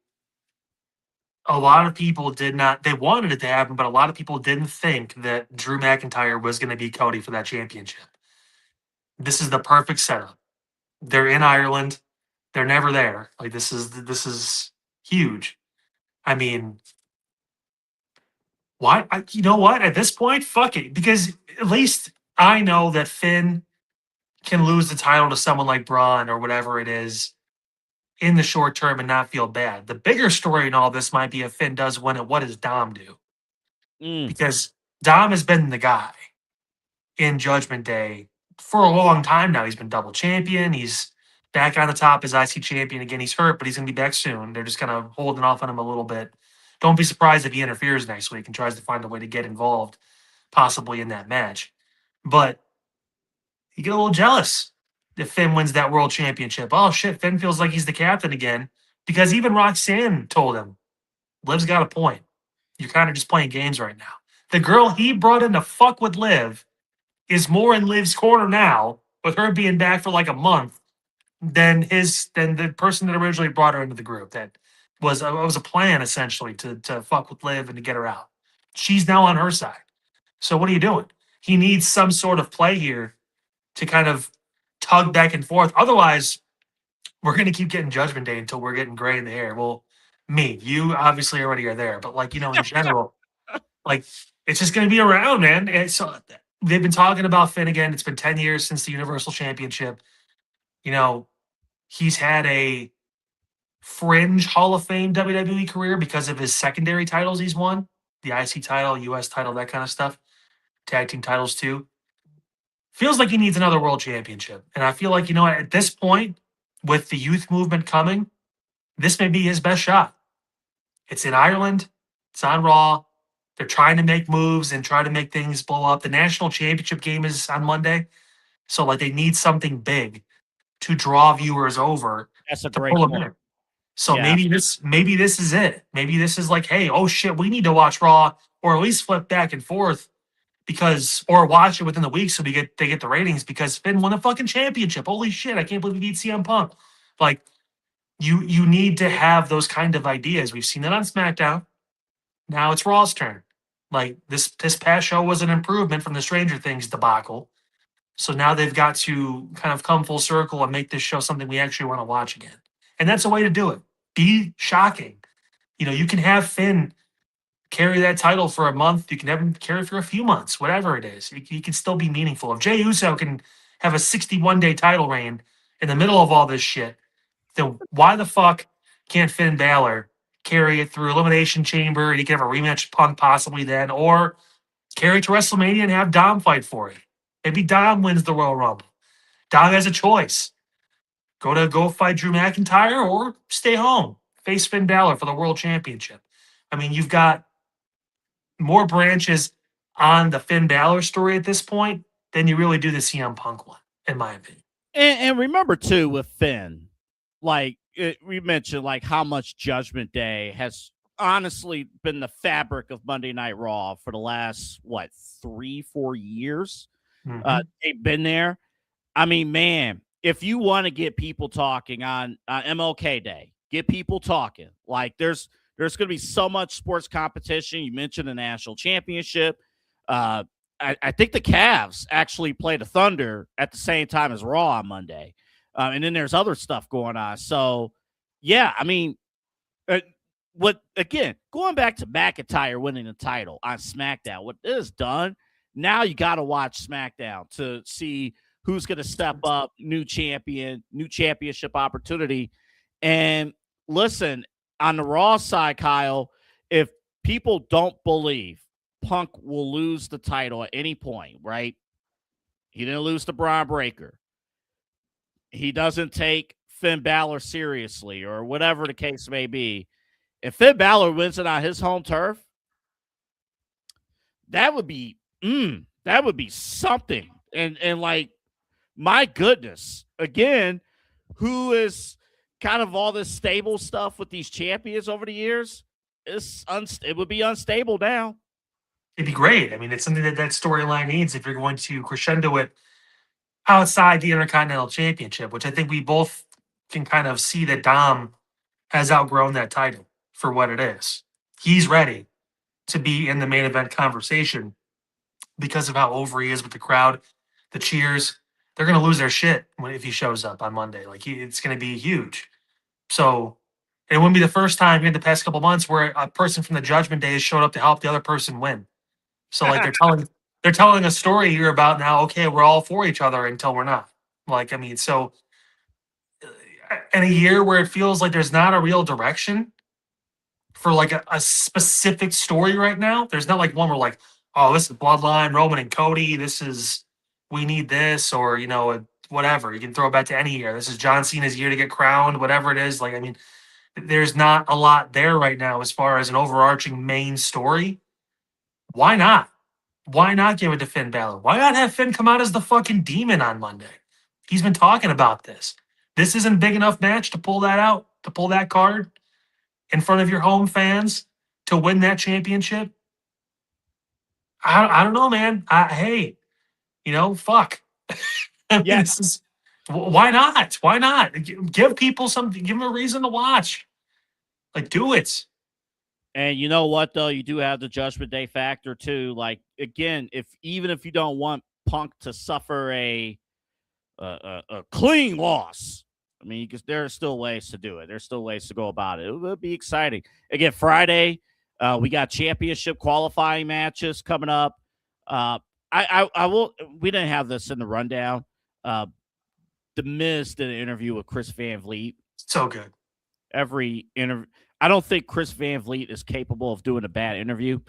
Speaker 2: a lot of people they wanted it to happen, but a lot of people didn't think that Drew McIntyre was going to beat Cody for that championship. This is the perfect setup. They're in Ireland. They're never there. Like, this is huge. I mean, why? You know what? At this point, fuck it. Because at least I know that Finn can lose the title to someone like Bron or whatever it is in the short term and not feel bad. The bigger story in all this might be if Finn does win it, what does Dom do? Because Dom has been the guy in Judgment Day for a long time now. He's been double champion. He's back on the top as IC champion again. He's hurt, but he's going to be back soon. They're just kind of holding off on him a little bit. Don't be surprised if he interferes next week and tries to find a way to get involved, possibly in that match. But you get a little jealous if Finn wins that world championship. Oh, shit, Finn feels like he's the captain again. Because even Roxanne told him, Liv's got a point. You're kind of just playing games right now. The girl he brought in to fuck with Liv is more in Liv's corner now, with her being back for like a month, than the person that originally brought her into the group. That was a plan, essentially, to fuck with Liv and to get her out. She's now on her side. So what are you doing? He needs some sort of play here to kind of tug back and forth. Otherwise, we're going to keep getting Judgment Day until we're getting gray in the hair. Well, you obviously already are there, but in general, it's just going to be around, man. And so they've been talking about Finn again. It's been 10 years since the Universal Championship. He's had a fringe Hall of Fame WWE career because of his secondary titles he's won, the IC title, US title, that kind of stuff, tag team titles too. Feels like he needs another world championship. And I feel like, at this point, with the youth movement coming, this may be his best shot. It's in Ireland. It's on Raw. They're trying to make moves and try to make things blow up. The national championship game is on Monday. So, they need something big to draw viewers over.
Speaker 4: That's a great point.
Speaker 2: So maybe this is it. Maybe this is like, hey, oh shit, we need to watch Raw or at least flip back and forth or watch it within the week so they get the ratings because Finn won a fucking championship. Holy shit, I can't believe he beat CM Punk. You need to have those kind of ideas. We've seen it on SmackDown. Now it's Raw's turn. This past show was an improvement from the Stranger Things debacle. So now they've got to kind of come full circle and make this show something we actually want to watch again. And that's a way to do it. Be shocking. You can have Finn carry that title for a month. You can have him carry for a few months, whatever it is. He can still be meaningful. If Jey Uso can have a 61-day title reign in the middle of all this shit, then why the fuck can't Finn Balor carry it through Elimination Chamber and he can have a rematch with Punk possibly then, or carry it to WrestleMania and have Dom fight for it? Maybe Dom wins the Royal Rumble. Dom has a choice. Go fight Drew McIntyre or stay home. Face Finn Balor for the World Championship. You've got more branches on the Finn Balor story at this point than you really do the CM Punk one, in my opinion.
Speaker 4: And remember, too, with Finn, we mentioned, how much Judgment Day has honestly been the fabric of Monday Night Raw for the last, 3-4 years?
Speaker 2: Mm-hmm.
Speaker 4: They've been there. Man, if you want to get people talking on MLK Day, get people talking. There's going to be so much sports competition. You mentioned the national championship. I think the Cavs actually play the Thunder at the same time as Raw on Monday. And then there's other stuff going on. So, yeah, I mean, going back to McIntyre winning the title on SmackDown, what it has done, now you got to watch SmackDown to see who's going to step up, new champion, new championship opportunity. And listen, on the Raw side, Kyle, if people don't believe Punk will lose the title at any point, right? He didn't lose to Bron Breakker. He doesn't take Finn Balor seriously, or whatever the case may be. If Finn Balor wins it on his home turf, that would be something. And like, my goodness, again, who is kind of all this stable stuff with these champions over the years? It would be unstable now.
Speaker 2: It'd be great. I mean, it's something that storyline needs if you're going to crescendo it outside the Intercontinental Championship, which I think we both can kind of see that Dom has outgrown that title for what it is. He's ready to be in the main event conversation because of how over he is with the crowd, the cheers. They're going to lose their shit if he shows up on Monday. Like, it's going to be huge. So it wouldn't be the first time in the past couple months where a person from the Judgment Day has showed up to help the other person win. So like they're telling a story here about now, okay, we're all for each other until we're not. Like, I mean, so in a year where it feels like there's not a real direction for like a specific story right now, there's not like one where like, oh, this is Bloodline, Roman and Cody, we need this, or, you know, whatever. You can throw it back to any year. This is John Cena's year to get crowned, whatever it is. Like, I mean, there's not a lot there right now as far as an overarching main story. Why not? Why not give it to Finn Balor? Why not have Finn come out as the fucking demon on Monday? He's been talking about this. This isn't a big enough match to pull that out, to pull that card in front of your home fans to win that championship. I don't know, man. Hey, you know, fuck.
Speaker 4: Yes.
Speaker 2: Why not? Why not? Give people something. Give them a reason to watch. Like, do it.
Speaker 4: And you know what, though? You do have the Judgment Day factor, too. Like, again, even if you don't want Punk to suffer a clean loss, I mean, because there are still ways to do it. There's still ways to go about it. It will be exciting. Again, Friday, we got championship qualifying matches coming up. I will. We didn't have this in the rundown. The Miz did an interview with Chris Van Vliet.
Speaker 2: So good.
Speaker 4: Every interview. I don't think Chris Van Vliet is capable of doing a bad interview.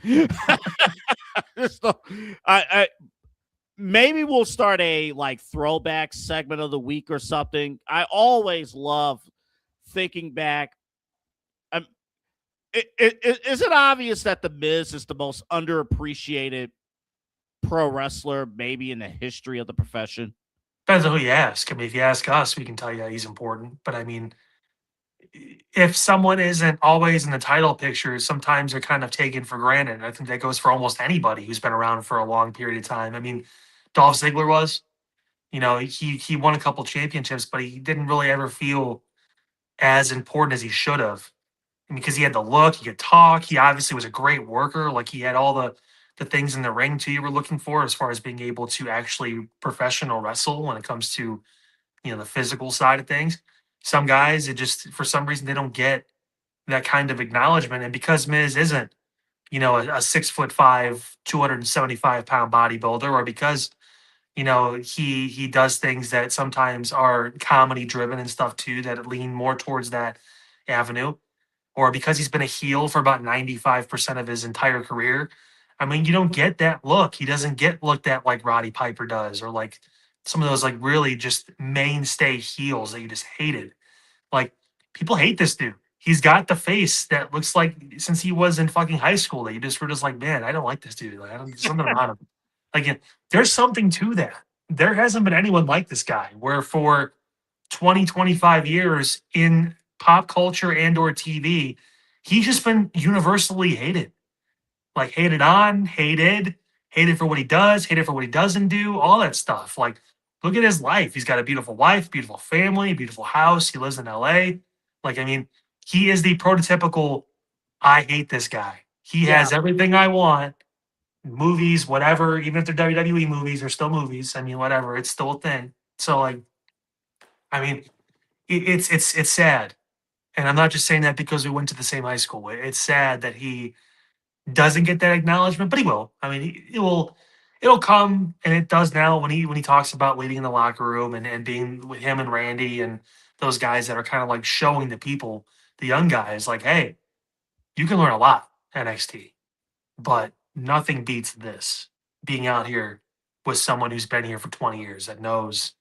Speaker 4: Maybe we'll start a like throwback segment of the week or something. I always love thinking back. Is it obvious that The Miz is the most underappreciated pro wrestler maybe in the history of the profession?
Speaker 2: Depends on who you ask. I mean, if you ask us, we can tell you that he's important. But I mean, if someone isn't always in the title picture, sometimes they're kind of taken for granted. I think that goes for almost anybody who's been around for a long period of time. I mean, Dolph Ziggler was, you know, he won a couple championships, but he didn't really ever feel as important as he should have. I mean, because he had the look, he could talk. He obviously was a great worker. Like, he had all the things in the ring too you were looking for as far as being able to actually professional wrestle when it comes to, you know, the physical side of things. Some guys, it just, for some reason, they don't get that kind of acknowledgement. And because Miz isn't, you know, a 6'5", 275-pound bodybuilder, or because, you know, he does things that sometimes are comedy driven and stuff too, that lean more towards that avenue, or because he's been a heel for about 95% of his entire career. I mean, you don't get that look. He doesn't get looked at like Roddy Piper does, or like some of those like really just mainstay heels that you just hated. Like, people hate this dude. He's got the face that looks like since he was in fucking high school that you just were just like, man, I don't like this dude. Like, something about him. Like, there's something to that. There hasn't been anyone like this guy where for 20, 25 years in pop culture and or TV, he's just been universally hated. Like, hated on, hated for what he does, hated for what he doesn't do, all that stuff. Like, look at his life. He's got a beautiful wife, beautiful family, beautiful house. He lives in LA. Like, I mean, he is the prototypical, I hate this guy. He has everything I want. Movies, whatever, even if they're WWE movies, they're still movies. I mean, whatever, it's still a thing. So, like, I mean, it's sad, and I'm not just saying that because we went to the same high school. It's sad that he doesn't get that acknowledgement, but he will. I mean, it will. It'll come, and it does now when he talks about leading in the locker room and being with him and Randy and those guys that are kind of like showing the people, the young guys, like, hey, you can learn a lot at NXT, but nothing beats this. Being out here with someone who's been here for 20 years that knows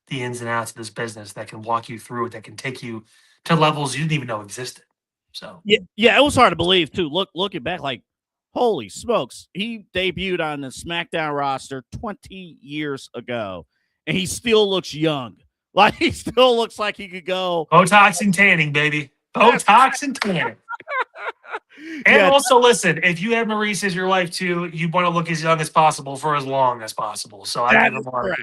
Speaker 2: the ins and outs of this business, that can walk you through it, that can take you to levels you didn't even know existed. So
Speaker 4: yeah, it was hard to believe too. Looking back, like, holy smokes, he debuted on the SmackDown roster 20 years ago, and he still looks young. Like, he still looks like he could go
Speaker 2: Botox and tanning, baby. Botox and tanning. And also, listen, if you have Maurice as your wife too, you want to look as young as possible for as long as possible. So I give him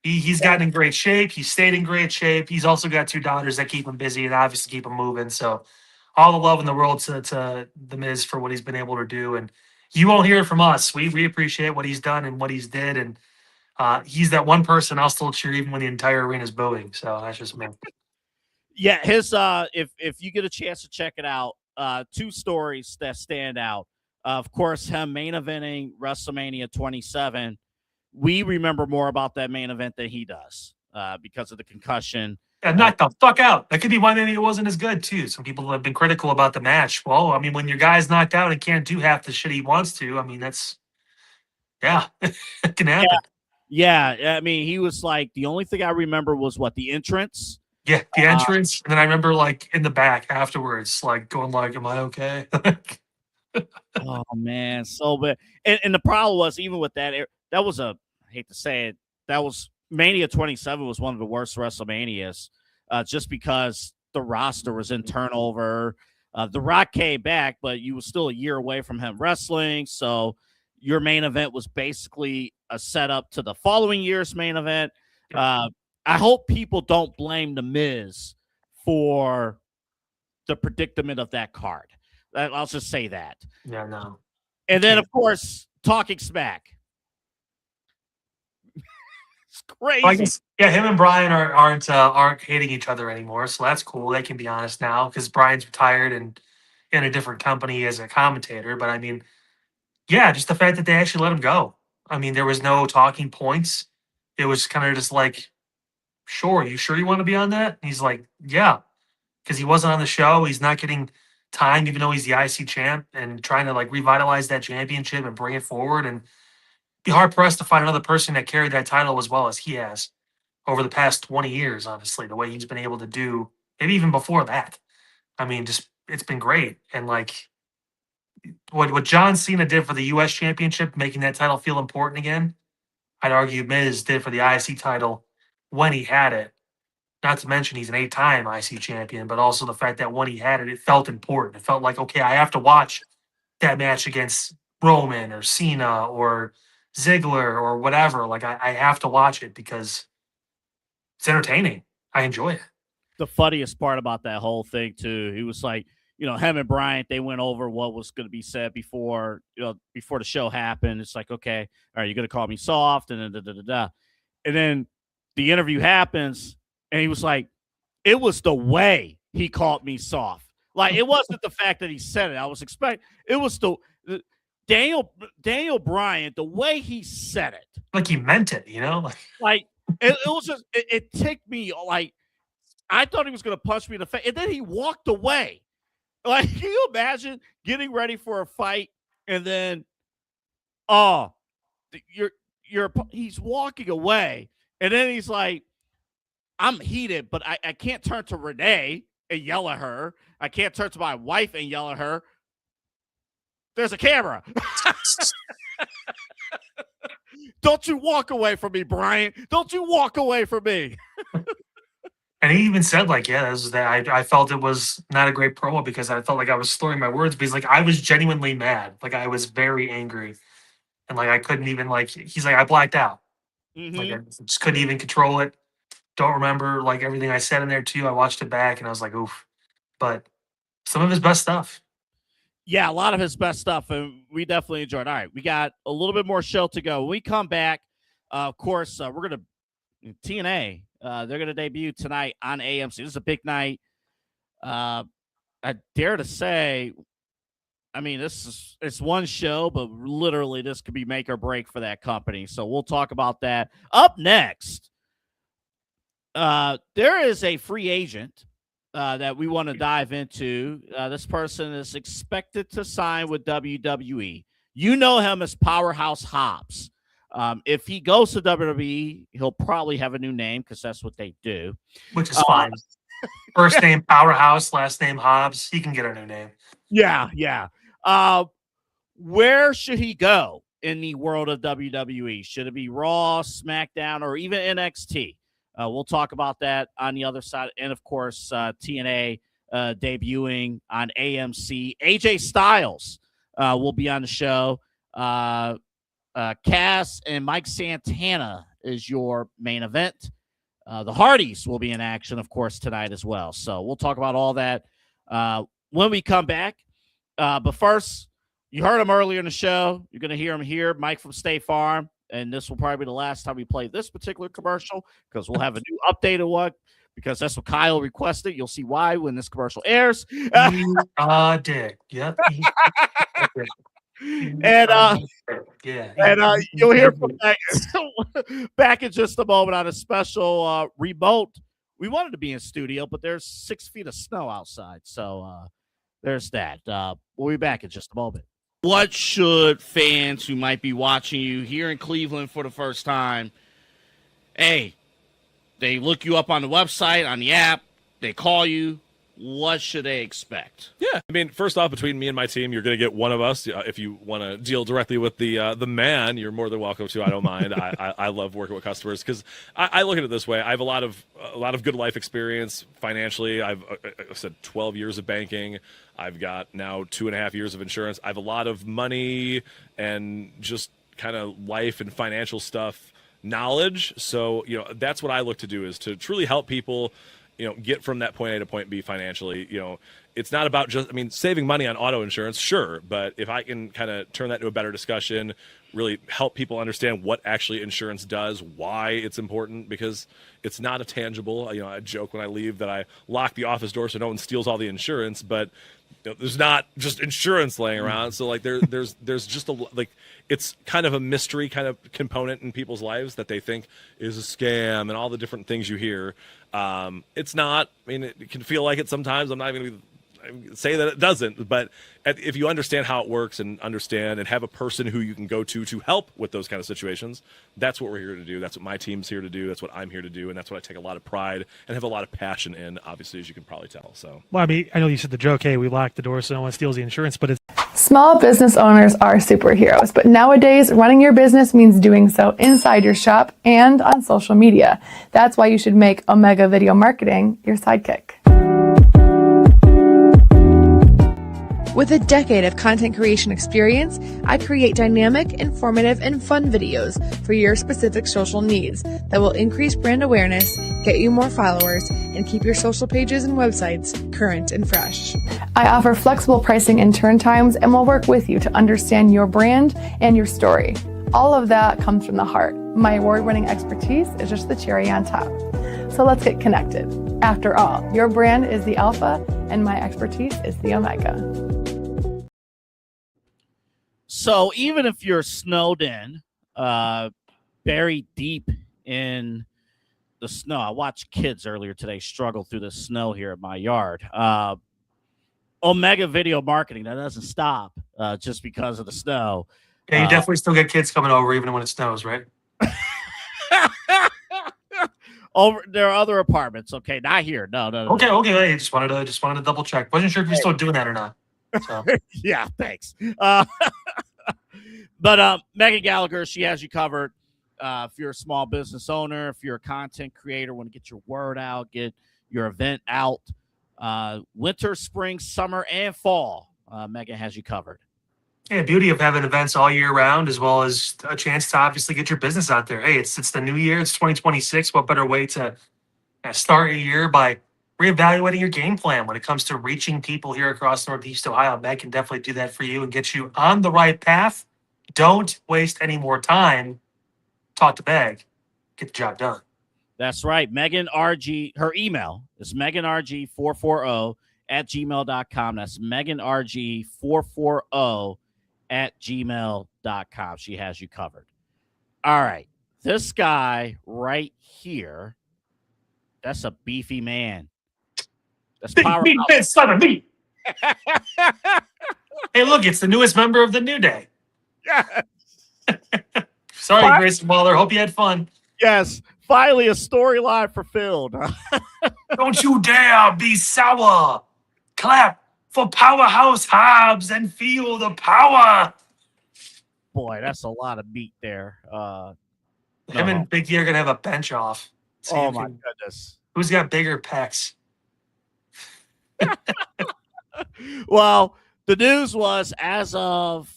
Speaker 2: he's gotten in great shape. He's stayed in great shape. He's also got 2 daughters that keep him busy and obviously keep him moving. So all the love in the world to the Miz for what he's been able to do. And you won't hear it from us. We appreciate what he's done and what he's did. And he's that one person I'll still cheer even when the entire arena is booing. So that's just me.
Speaker 4: Yeah, his if you get a chance to check it out, 2 stories that stand out. Of course, him main eventing WrestleMania 27. We remember more about that main event than he does because of the concussion.
Speaker 2: And knock the fuck out. That could be why maybe it wasn't as good, too. Some people have been critical about the match. Well, I mean, when your guy's knocked out and can't do half the shit he wants to, I mean, that's, it can happen.
Speaker 4: Yeah, I mean, he was like, the only thing I remember was the entrance.
Speaker 2: Yeah, the entrance. And then I remember, like, in the back afterwards, like, going like, am I okay?
Speaker 4: Oh, man, so bad. And the problem was, even with that, that was I hate to say it, that was Mania 27 was one of the worst WrestleManias just because the roster was in turnover. The Rock came back, but you were still a year away from him wrestling. So your main event was basically a setup to the following year's main event. I hope people don't blame The Miz for the predicament of that card. I'll just say that.
Speaker 2: Yeah, no.
Speaker 4: And then, of course, talking smack. It's crazy.
Speaker 2: Well, I guess, him and Brian aren't hating each other anymore, so that's cool. They can be honest now because Brian's retired and in a different company as a commentator. But I mean, just the fact that they actually let him go. I mean, there was no talking points. It was kind of just like, sure, you sure you want to be on that? And he's like, yeah, because he wasn't on the show. He's not getting time, even though he's the IC champ, and trying to like revitalize that championship and bring it forward. And be hard pressed to find another person that carried that title as well as he has over the past 20 years, honestly, the way he's been able to do, maybe even before that. I mean, just it's been great. And like what John Cena did for the US championship, making that title feel important again, I'd argue Miz did for the IC title when he had it. Not to mention he's an 8-time IC champion, but also the fact that when he had it, it felt important. It felt like, okay, I have to watch that match against Roman or Cena or Ziggler or whatever. Like I have to watch it because it's entertaining. I enjoy it.
Speaker 4: The funniest part about that whole thing too, he was like, him and Bryant, they went over what was going to be said before the show happened. It's like, okay, all right, you're going to call me soft, and then and then the interview happens, and he was like, it was the way he called me soft. Like, it wasn't the fact that he said it. I was expecting it was the Daniel Bryan, the way he said it,
Speaker 2: like he meant it,
Speaker 4: like it was just it ticked me. Like, I thought he was going to punch me in the face, and then he walked away. Like, can you imagine getting ready for a fight and then, he's walking away, and then he's like, I'm heated, but I can't turn to Renee and yell at her. I can't turn to my wife and yell at her. There's a camera. Don't you walk away from me, Brian. Don't you walk away from me.
Speaker 2: And he even said, like, I felt it was not a great promo because I felt like I was slurring my words. But he's like, I was genuinely mad. Like, I was very angry. And, like, I couldn't even, like, he's like, I blacked out.
Speaker 4: Mm-hmm.
Speaker 2: Like, I just couldn't even control it. Don't remember, like, everything I said in there, too. I watched it back, and I was like, oof. But some of his best stuff.
Speaker 4: Yeah, a lot of his best stuff, and we definitely enjoyed it. All right, we got a little bit more show to go. When we come back, of course, we're going to TNA. They're going to debut tonight on AMC. This is a big night. I dare to say, I mean, it's one show, but literally this could be make or break for that company. So we'll talk about that. Up next, there is a free agent that we want to dive into. This person is expected to sign with WWE. You know him as Powerhouse Hobbs. If he goes to WWE, he'll probably have a new name because that's what they do.
Speaker 2: Which is fine. First name Powerhouse, last name Hobbs. He can get a new name.
Speaker 4: Yeah. Where should he go in the world of WWE? Should it be Raw, SmackDown, or even NXT? We'll talk about that on the other side. And, of course, TNA debuting on AMC. AJ Styles will be on the show. Cass and Mike Santana is your main event. The Hardys will be in action, of course, tonight as well. So we'll talk about all that when we come back. But first, you heard him earlier in the show. You're going to hear him here, Mike from State Farm. And this will probably be the last time we play this particular commercial because we'll have a new updated one because that's what Kyle requested. You'll see why when this commercial airs.
Speaker 2: You did. Yep.
Speaker 4: And you'll hear from back in just a moment on a special remote. We wanted to be in studio, but there's 6 feet of snow outside. So there's that. We'll be back in just a moment. What should fans who might be watching you here in Cleveland for the first time, hey, they look you up on the website, on the app, they call you, what should they expect?
Speaker 5: Yeah, I mean, first off, between me and my team, you're going to get one of us. If you want to deal directly with the man, you're more than welcome to. I don't mind. I love working with customers because I look at it this way. I have a lot of good life experience financially. I said 12 years of banking. I've got now 2.5 years of insurance. I have a lot of money and just kind of life and financial stuff knowledge. So, that's what I look to do is to truly help people, get from that point A to point B financially. It's not about saving money on auto insurance, sure. But if I can kind of turn that into a better discussion, really help people understand what actually insurance does, why it's important, because it's not a tangible. I joke when I leave that I lock the office door so no one steals all the insurance, but there's not just insurance laying around. So there's just it's kind of a mystery kind of component in people's lives that they think is a scam and all the different things you hear. It's not. It can feel like it sometimes. I'm not even going to say that it doesn't, but if you understand how it works and understand and have a person who you can go to help with those kind of situations, that's what we're here to do. That's what my team's here to do. That's what I'm here to do. And that's what I take a lot of pride and have a lot of passion in, obviously, as you can probably tell. So,
Speaker 6: well, I know you said the joke, hey, we lock the door so no one steals the insurance, but it's
Speaker 7: Small business owners are superheroes, but nowadays running your business means doing so inside your shop and on social media. That's why you should make Omega Video Marketing your sidekick. With a decade of content creation experience, I create dynamic, informative, and fun videos for your specific social needs that will increase brand awareness, get you more followers, and keep your social pages and websites current and fresh. I offer flexible pricing and turn times and will work with you to understand your brand and your story. All of that comes from the heart. My award-winning expertise is just the cherry on top. So let's get connected. After all, your brand is the alpha and my expertise is the omega.
Speaker 4: So even if you're snowed in, buried deep in the snow, I watched kids earlier today struggle through the snow here at my yard. Omega Video Marketing, that doesn't stop just because of the snow.
Speaker 2: Yeah, you definitely still get kids coming over even when it snows, right?
Speaker 4: There are other apartments. Okay, not here. No.
Speaker 2: Okay. Hey, just wanted to double check. Wasn't sure if you're still doing that or not. So.
Speaker 4: Yeah, thanks. But Megan Gallagher, she has you covered. If you're a small business owner, if you're a content creator, want to get your word out, get your event out, winter, spring, summer, and fall, Megan has you covered.
Speaker 2: Yeah, beauty of having events all year round, as well as a chance to obviously get your business out there. Hey, it's the new year. It's 2026. What better way to start a year by reevaluating your game plan when it comes to reaching people here across Northeast Ohio? Meg can definitely do that for you and get you on the right path. Don't waste any more time. Talk to Meg. Get the job done.
Speaker 4: That's right. Megan RG, her email is meganrg440@gmail.com. That's meganrg440@gmail.com. She has you covered. All right. This guy right here, that's a beefy man. That's Powerhouse.
Speaker 2: Son of me. Hey, look, it's the newest member of the New Day.
Speaker 4: Yeah.
Speaker 2: Sorry, Grayson Waller. Hope you had fun.
Speaker 4: Yes. Finally, a storyline fulfilled.
Speaker 2: Don't you dare be sour. Clap for Powerhouse Hobbs and feel the power.
Speaker 4: Boy, that's a lot of meat there.
Speaker 2: Him and Big E are going to have a bench off.
Speaker 4: Oh, my goodness.
Speaker 2: Who's got bigger pecs?
Speaker 4: Well, the news was as of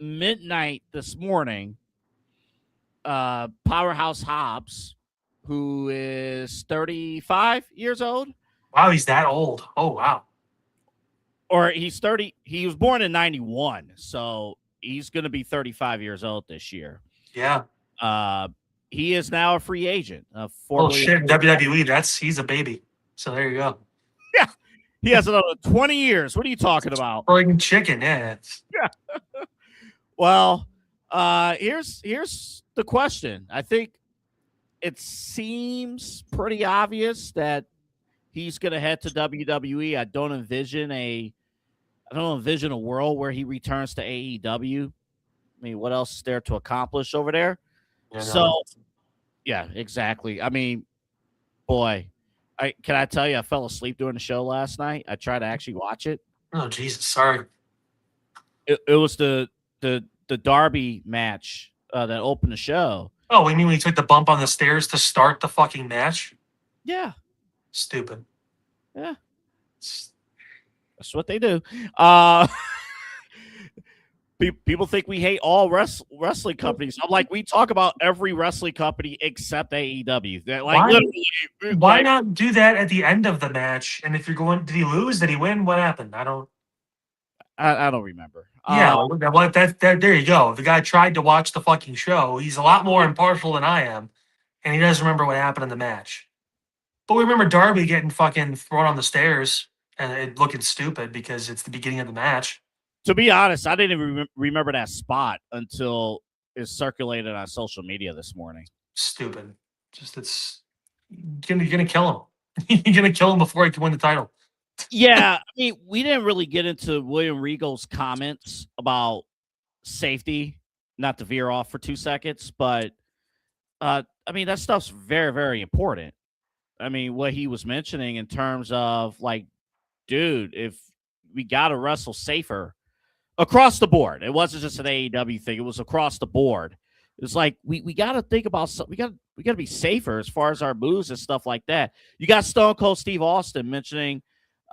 Speaker 4: midnight this morning, Powerhouse Hobbs, who is 35 years old.
Speaker 2: Wow, he's that old. Oh, wow.
Speaker 4: Or he's 30. He was born in 91, so he's going to be 35 years old this year.
Speaker 2: Yeah.
Speaker 4: He is now a free agent.
Speaker 2: Oh, shit. WWE, he's a baby. So there you go.
Speaker 4: Yeah. He has another 20 years. What are you talking about?
Speaker 2: Spring chicken, yeah.
Speaker 4: Yeah. Well, here's the question. I think it seems pretty obvious that he's going to head to WWE. I don't envision a world where he returns to AEW. I mean, what else is there to accomplish over there? Yeah, exactly. I mean, boy, can I tell you, I fell asleep during the show last night. I tried to actually watch it.
Speaker 2: Oh, Jesus, sorry.
Speaker 4: It was the Darby match that opened the show.
Speaker 2: Oh, you mean when he took the bump on the stairs to start the fucking match?
Speaker 4: Yeah.
Speaker 2: Stupid.
Speaker 4: Yeah. That's what they do. People think we hate all wrestling companies. I'm like, we talk about every wrestling company except AEW.
Speaker 2: Why not do that at the end of the match? And if you're going, did he lose? Did he win? What happened? I don't
Speaker 4: remember.
Speaker 2: Yeah, there you go. The guy tried to watch the fucking show. He's a lot more impartial than I am, and he doesn't remember what happened in the match. But we remember Darby getting fucking thrown on the stairs and it looking stupid because it's the beginning of the match.
Speaker 4: To be honest, I didn't even remember that spot until it circulated on social media this morning.
Speaker 2: Stupid. You're gonna kill him. You're gonna kill him before he can win the title.
Speaker 4: Yeah, I mean, we didn't really get into William Regal's comments about safety, not to veer off for 2 seconds, but I mean, that stuff's very, very important. I mean, what he was mentioning in terms of like, dude, if we got to wrestle safer across the board, it wasn't just an AEW thing; it was across the board. It's like we got to think about we got to be safer as far as our moves and stuff like that. You got Stone Cold Steve Austin mentioning.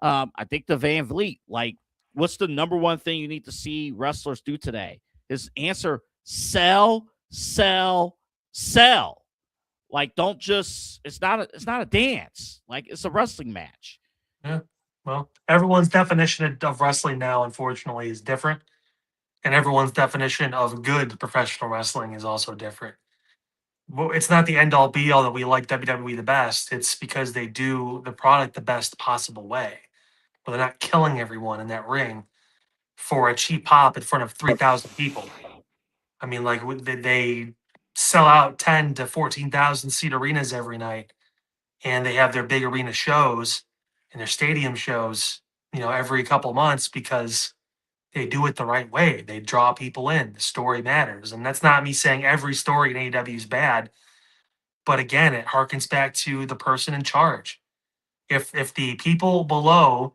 Speaker 4: I think the Van Vliet, like, what's the number one thing you need to see wrestlers do today? His answer: sell, sell, sell. Like, don't just. It's not a dance. Like, it's a wrestling match.
Speaker 2: Yeah. Well, everyone's definition of wrestling now, unfortunately, is different, and everyone's definition of good professional wrestling is also different. Well, it's not the end-all be-all that we like WWE the best. It's because they do the product the best possible way. But they're not killing everyone in that ring for a cheap pop in front of 3,000 people. I mean, like, they sell out 10 to 14,000 seat arenas every night, and they have their big arena shows and their stadium shows, every couple months because they do it the right way. They draw people in. The story matters. And that's not me saying every story in AEW is bad. But again, it harkens back to the person in charge. If the people below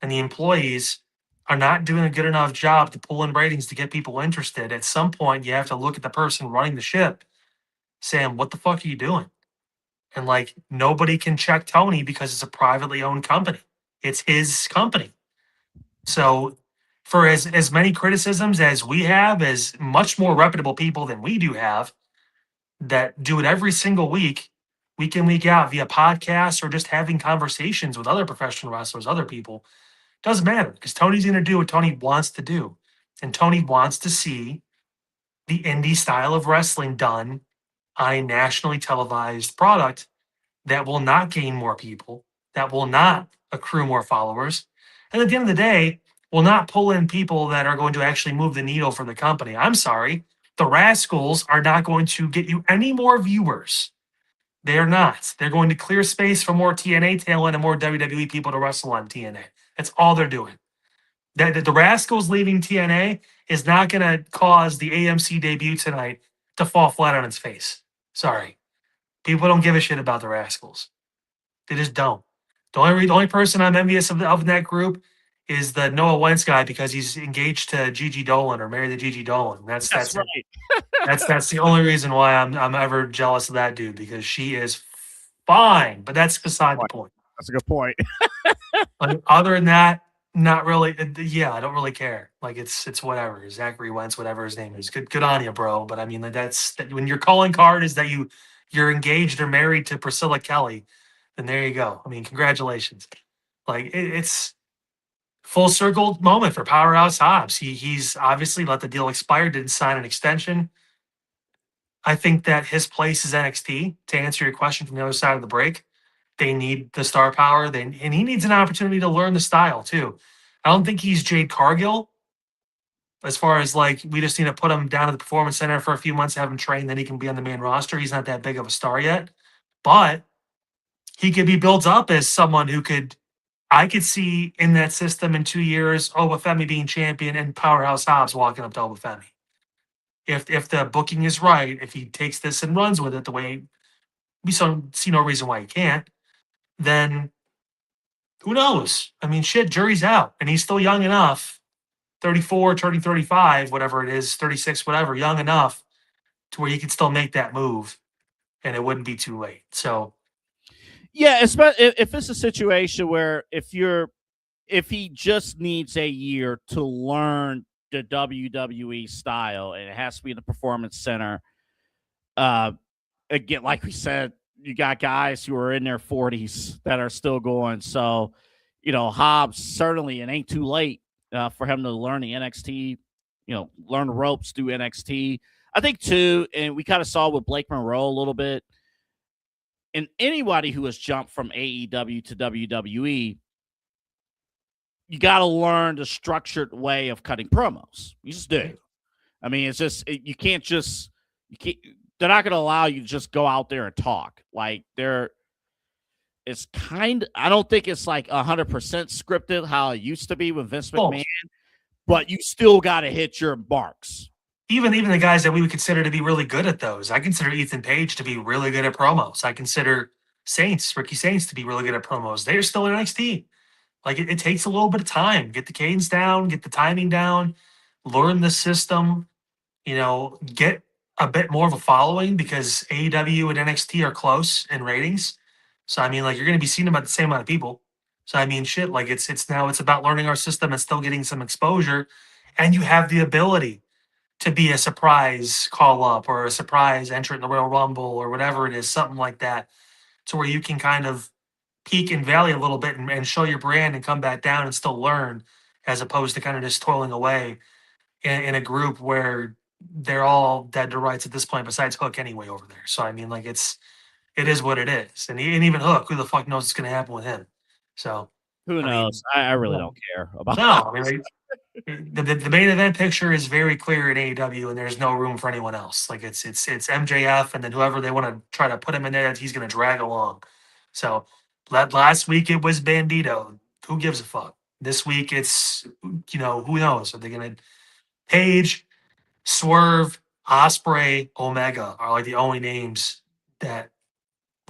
Speaker 2: and the employees are not doing a good enough job to pull in ratings to get people interested, at some point you have to look at the person running the ship saying, what the fuck are you doing? And like, nobody can check Tony because it's a privately owned company. It's his company. So for as many criticisms as we have, as much more reputable people than we do have that do it every single week in, week out via podcasts or just having conversations with other professional wrestlers, other people, doesn't matter because Tony's going to do what Tony wants to do. And Tony wants to see the indie style of wrestling done on a nationally televised product that will not gain more people, that will not accrue more followers, and at the end of the day, will not pull in people that are going to actually move the needle for the company. I'm sorry. The Rascals are not going to get you any more viewers. They are not. They're going to clear space for more TNA talent and more WWE people to wrestle on TNA. That's all they're doing. That the Rascals leaving TNA is not going to cause the AMC debut tonight to fall flat on its face. Sorry. People don't give a shit about the Rascals. They just don't. The only person I'm envious of that group is the Noah Wentz guy because he's engaged to Gigi Dolan or married to Gigi Dolan. That's
Speaker 4: right.
Speaker 2: That's the only reason why I'm ever jealous of that dude, because she is fine. But that's beside the point.
Speaker 4: That's a good point.
Speaker 2: Other than that, not really. Yeah, I don't really care. Like it's whatever. Zachary Wentz, whatever his name is. Good on you, bro. But I mean, that's when your calling card is that you're engaged or married to Priscilla Kelly, then there you go. I mean, congratulations. Like it's full circle moment for Powerhouse Hobbs. He's obviously let the deal expire, didn't sign an extension. I think that his place is NXT. To answer your question from the other side of the break, they need the star power. And he needs an opportunity to learn the style too. I don't think he's Jade Cargill. As far as like, we just need to put him down at the Performance Center for a few months, have him train, then he can be on the main roster. He's not that big of a star yet, but he could be built up as someone who I could see in that system in 2 years, Obafemi being champion and Powerhouse Hobbs walking up to Obafemi. If the booking is right, if he takes this and runs with it the way we see no reason why he can't, then who knows? I mean, shit, jury's out. And he's still young enough, 34, turning 35, whatever it is, 36, whatever, young enough to where he could still make that move and it wouldn't be too late. So,
Speaker 4: yeah, especially if it's a situation where if he just needs a year to learn the WWE style and it has to be in the Performance Center. Again, like we said, you got guys who are in their 40s that are still going. So, Hobbs, certainly it ain't too late for him to learn the NXT, learn the ropes through NXT. I think too, and we kind of saw with Blake Monroe a little bit, and anybody who has jumped from AEW to WWE, you got to learn the structured way of cutting promos. You just do. I mean, it's just, you can't, they're not going to allow you to just go out there and talk. Like it's I don't think it's like 100% scripted how it used to be with Vince McMahon, but you still got to hit your marks.
Speaker 2: Even the guys that we would consider to be really good at those. I consider Ethan Page to be really good at promos. I consider Ricky Saints to be really good at promos. They're still in NXT. Like it takes a little bit of time. Get the cadence down, get the timing down, learn the system, get a bit more of a following because AEW and NXT are close in ratings. So, I mean, like, you're going to be seeing about the same amount of people. So, I mean, shit, like it's about learning our system and still getting some exposure. And you have the ability to be a surprise call up or a surprise entrant in the Royal Rumble or whatever it is, something like that, to where you can kind of peak and valley a little bit and show your brand and come back down and still learn, as opposed to kind of just toiling away in a group where they're all dead to rights at this point, besides Hook anyway over there. So, I mean, like, it is what it is. And even Hook, who the fuck knows what's going to happen with him? So,
Speaker 4: who knows? I really don't care about
Speaker 2: that. No, I mean, the main event picture is very clear in AEW, and there's no room for anyone else. Like, it's MJF, and then whoever they want to try to put him in there, he's going to drag along. So, last week it was Bandito. Who gives a fuck? This week it's, who knows? Are they going to Page, Swerve, Osprey, Omega are like the only names that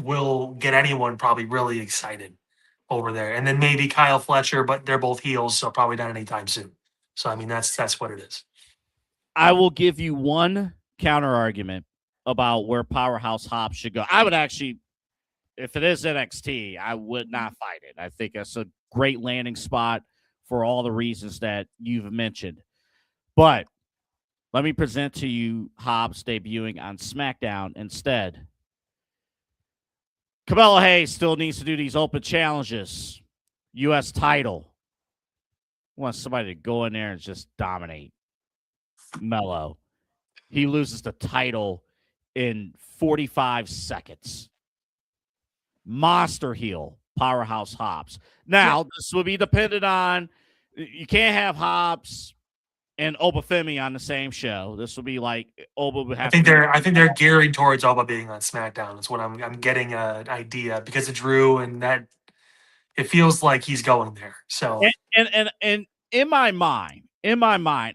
Speaker 2: will get anyone probably really excited over there. And then maybe Kyle Fletcher, but they're both heels, so probably not anytime soon. So, I mean, that's what it is.
Speaker 4: I will give you one counter argument about where Powerhouse Hobbs should go. I would actually, if it is NXT, I would not fight it. I think it's a great landing spot for all the reasons that you've mentioned. But let me present to you Hobbs debuting on SmackDown instead. Cabello Hayes still needs to do these open challenges. U.S. title. Wants somebody to go in there and just dominate. Mello. He loses the title in 45 seconds. monster heel, Powerhouse Hobbs. Now, this will be dependent on, you can't have Hobbs and Obafemi on the same show. This will be like Oba would have.
Speaker 2: I think they're gearing towards Oba being on SmackDown. That's what I'm getting an idea because of Drew, and that it feels like he's going there. So
Speaker 4: and in my mind,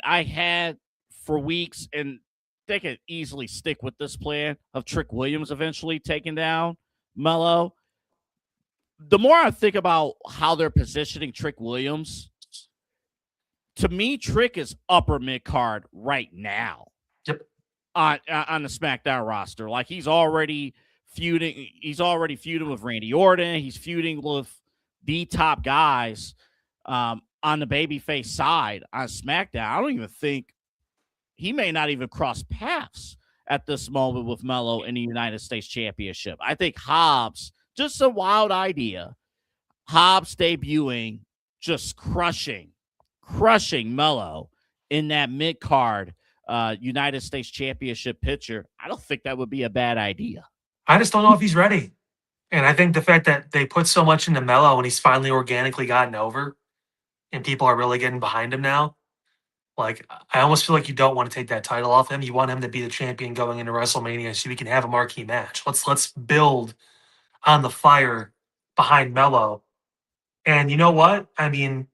Speaker 4: I had for weeks, and they could easily stick with this plan of Trick Williams eventually taking down Mello. The more I think about how they're positioning Trick Williams, to me, Trick is upper mid card right now.
Speaker 2: Yep.
Speaker 4: On the SmackDown roster, like he's already feuding. He's already feuding with Randy Orton. He's feuding with the top guys on the babyface side on SmackDown. I don't even think he may not even cross paths at this moment with Mello in the United States Championship. I think Hobbs, just a wild idea. Hobbs debuting, just crushing Mello in that mid-card United States Championship picture. I don't think that would be a bad idea.
Speaker 2: I just don't know if he's ready. And I think the fact that they put so much into Mello and he's finally organically gotten over and people are really getting behind him now, like, I almost feel like you don't want to take that title off him. You want him to be the champion going into WrestleMania so we can have a marquee match. Let's build on the fire behind Mello. And you know what? I mean,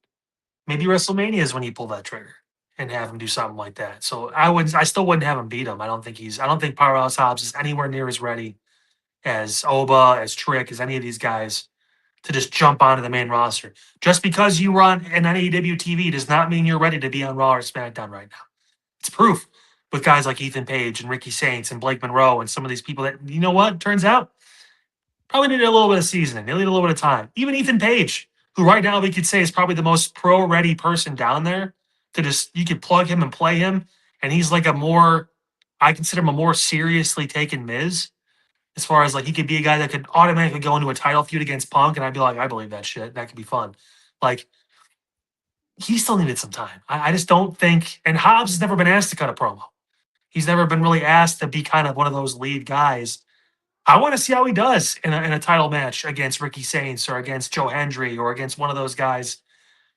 Speaker 2: maybe WrestleMania is when you pull that trigger and have him do something like that. So I still wouldn't have him beat him. I don't think Powerhouse Hobbs is anywhere near as ready as Oba, as Trick, as any of these guys to just jump onto the main roster. Just because you run an AEW TV does not mean you're ready to be on Raw or SmackDown right now. It's proof with guys like Ethan Page and Ricky Saints and Blake Monroe and some of these people that, you know what, turns out probably needed a little bit of seasoning. They need a little bit of time. Even Ethan Page, who right now we could say is probably the most pro-ready person down there, to just, you could plug him and play him, and he's like I consider him a more seriously taken Miz, as far as like he could be a guy that could automatically go into a title feud against Punk, and I'd be like, I believe that shit. That could be fun. Like, he still needed some time. I just don't think, and Hobbs has never been asked to cut a promo. He's never been really asked to be kind of one of those lead guys. I want to see how he does in a title match against Ricky Saints or against Joe Hendry or against one of those guys,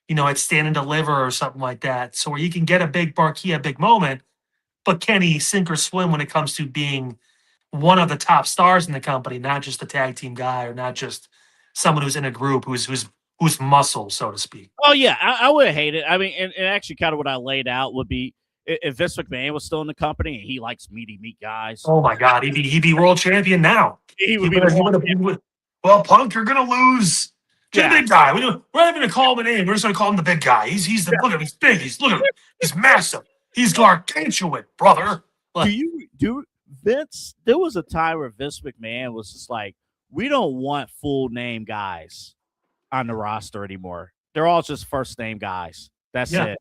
Speaker 2: you know, at Stand and Deliver or something like that. So where you can get a big marquee, a big moment, but can he sink or swim when it comes to being one of the top stars in the company, not just a tag team guy or not just someone who's in a group who's muscle, so to speak.
Speaker 4: Oh yeah, I would hate it. I mean, and actually kind of what I laid out would be if Vince McMahon was still in the company and he likes meaty meat guys.
Speaker 2: Oh my God, he'd be world champion now. Well, Punk, you're gonna lose to the big guy. We're not even gonna call him a name. We're just gonna call him the big guy. Look at him. He's big. Look at him. He's massive. He's gargantuan, brother. Like,
Speaker 4: Vince? There was a time where Vince McMahon was just like, we don't want full name guys on the roster anymore. They're all just first name guys. That's it.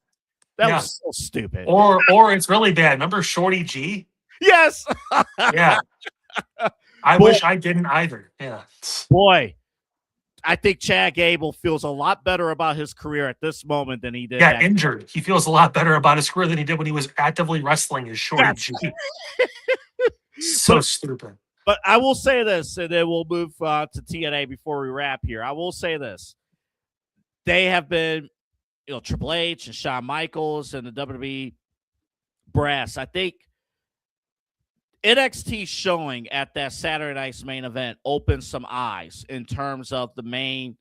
Speaker 4: That was so stupid.
Speaker 2: Or it's really bad. Remember Shorty G?
Speaker 4: Yes.
Speaker 2: Yeah. I wish I didn't either. Yeah.
Speaker 4: Boy, I think Chad Gable feels a lot better about his career at this moment than he did.
Speaker 2: Yeah, injured. He feels a lot better about his career than he did when he was actively wrestling as Shorty G. So stupid.
Speaker 4: But I will say this, and then we'll move to TNA before we wrap here. I will say this. They have been, Triple H and Shawn Michaels and the WWE brass. I think NXT showing at that Saturday night's main event opened some eyes in terms of the main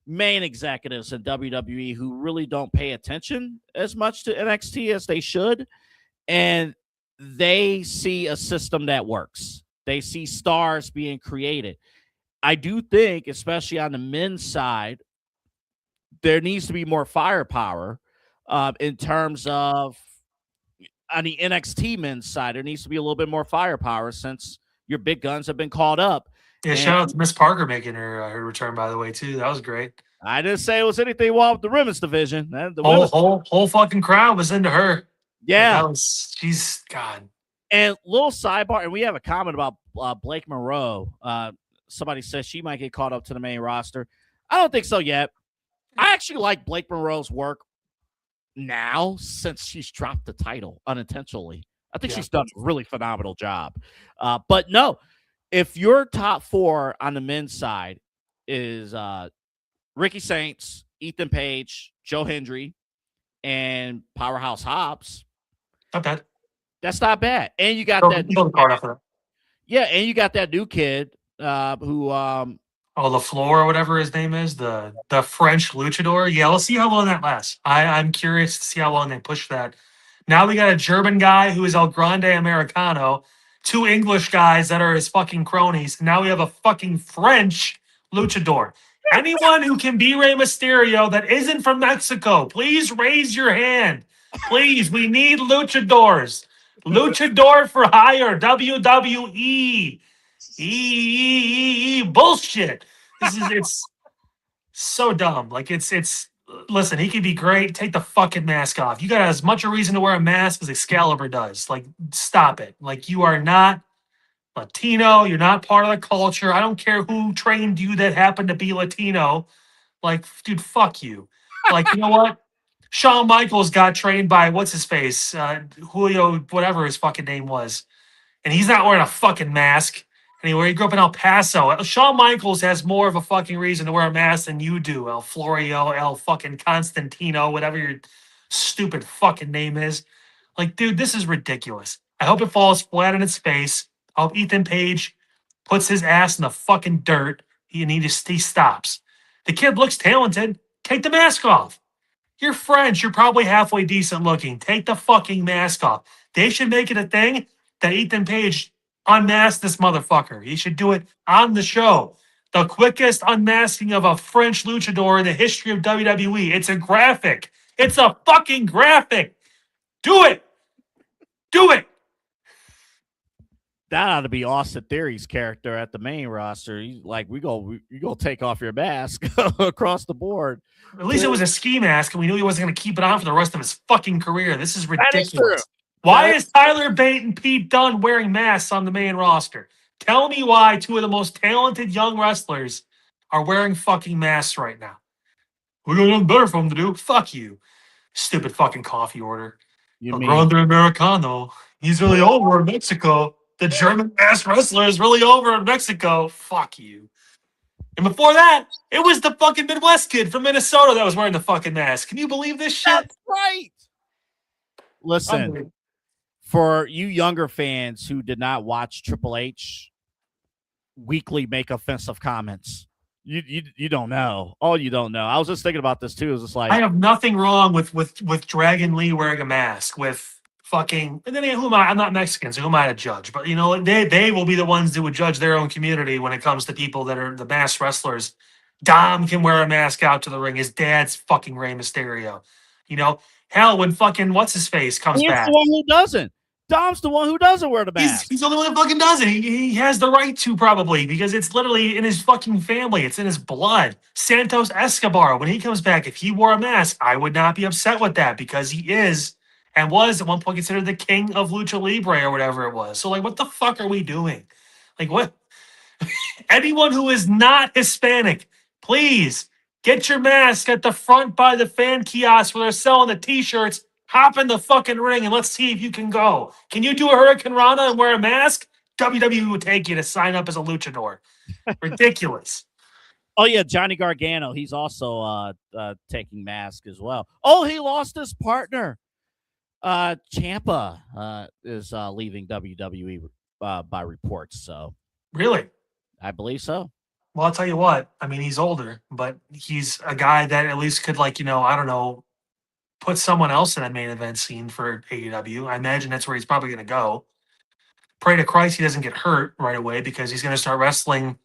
Speaker 4: executives in WWE who really don't pay attention as much to NXT as they should. And they see a system that works. They see stars being created. I do think, especially on the men's side, there needs to be more firepower in terms of on the NXT men's side. There needs to be a little bit more firepower since your big guns have been called up.
Speaker 2: Yeah, shout out to Miss Parker making her return, by the way, too. That was great.
Speaker 4: I didn't say it was anything wrong with the women's division. The
Speaker 2: whole fucking crowd was into her.
Speaker 4: Yeah.
Speaker 2: She's God.
Speaker 4: And little sidebar, and we have a comment about Blake Monroe. Somebody says she might get caught up to the main roster. I don't think so yet. I actually like Blake Monroe's work now since she's dropped the title unintentionally. I think she's done a really phenomenal job. But no, if your top 4 on the men's side is Ricky Saints, Ethan Page, Joe Hendry, and Powerhouse Hobbs,
Speaker 2: Not bad.
Speaker 4: that's not bad. And you got that.
Speaker 2: Build a card after that.
Speaker 4: Yeah, and you got that new kid who
Speaker 2: LaFleur or whatever his name is, the French luchador. Yeah, we'll see how long that lasts. I'm curious to see how long they push that. Now we got a German guy who is El Grande Americano, 2 English guys that are his fucking cronies. And now we have a fucking French luchador. Anyone who can be Rey Mysterio that isn't from Mexico, please raise your hand. Please, we need luchadors. Luchador for hire, WWE. Bullshit. It's so dumb. Like it's listen, he could be great. Take the fucking mask off. You got as much a reason to wear a mask as Excalibur does. Like, stop it. Like, you are not Latino. You're not part of the culture. I don't care who trained you that happened to be Latino. Like, dude, fuck you. Like, you know what? Shawn Michaels got trained by what's his face? Julio, whatever his fucking name was. And he's not wearing a fucking mask. Anyway, he grew up in El Paso. Shawn Michaels has more of a fucking reason to wear a mask than you do, El Florio, El fucking Constantino, whatever your stupid fucking name is. Like, dude, this is ridiculous. I hope it falls flat on its face. I hope Ethan Page puts his ass in the fucking dirt and he stops. The kid looks talented. Take the mask off. You're French. You're probably halfway decent looking. Take the fucking mask off. They should make it a thing that Ethan Page unmask this motherfucker. He should do it on the show. The quickest unmasking of a French luchador in the history of WWE. It's a graphic. It's a fucking graphic. Do it. Do it.
Speaker 4: that ought to be Austin Theory's character at the main roster. He's like, you go take off your mask across the board.
Speaker 2: At least it was a ski mask, and we knew he wasn't going to keep it on for the rest of his fucking career. This is ridiculous. Why is Tyler Bate and Pete Dunne wearing masks on the main roster? Tell me why 2 of the most talented young wrestlers are wearing fucking masks right now. We're going to have better for them to do. Fuck you. Stupid fucking coffee order.
Speaker 4: You
Speaker 2: El Grande Americano. He's really over in Mexico. The German masked wrestler is really over in Mexico. Fuck you. And before that, it was the fucking Midwest kid from Minnesota that was wearing the fucking mask. Can you believe this shit?
Speaker 4: That's right. Listen, for you younger fans who did not watch Triple H weekly make offensive comments, you don't know. Oh, you don't know. I was just thinking about this too. It was just like,
Speaker 2: I have nothing wrong with Dragon Lee wearing a mask, with fucking, and then who am I? I'm not Mexican, so who am I to judge? But you know, they will be the ones that would judge their own community when it comes to people that are the masked wrestlers. Dom can wear a mask out to the ring. His dad's fucking Rey Mysterio. You know, hell, when fucking what's his face comes back,
Speaker 4: the one who doesn't. Dom's the one who doesn't wear the mask.
Speaker 2: He's the only one that fucking does it. He has the right to, probably, because it's literally in his fucking family. It's in his blood. Santos Escobar, when he comes back, if he wore a mask, I would not be upset with that, because he is and was at one point considered the king of Lucha Libre or whatever it was. So, like, what the fuck are we doing? Like, what? Anyone who is not Hispanic, please get your mask at the front by the fan kiosk where they're selling the t-shirts. Hop in the fucking ring and let's see if you can go. Can you do a Hurricane Rana and wear a mask? WWE would take you to sign up as a luchador. Ridiculous.
Speaker 4: Oh, yeah, Johnny Gargano. He's also taking mask as well. Oh, he lost his partner. Ciampa is leaving WWE by reports. So,
Speaker 2: really?
Speaker 4: I believe so.
Speaker 2: Well, I'll tell you what. I mean, he's older, but he's a guy that at least could, like, you know, I don't know, put someone else in a main event scene for AEW. I imagine that's where he's probably going to go. Pray to Christ he doesn't get hurt right away, because he's going to start wrestling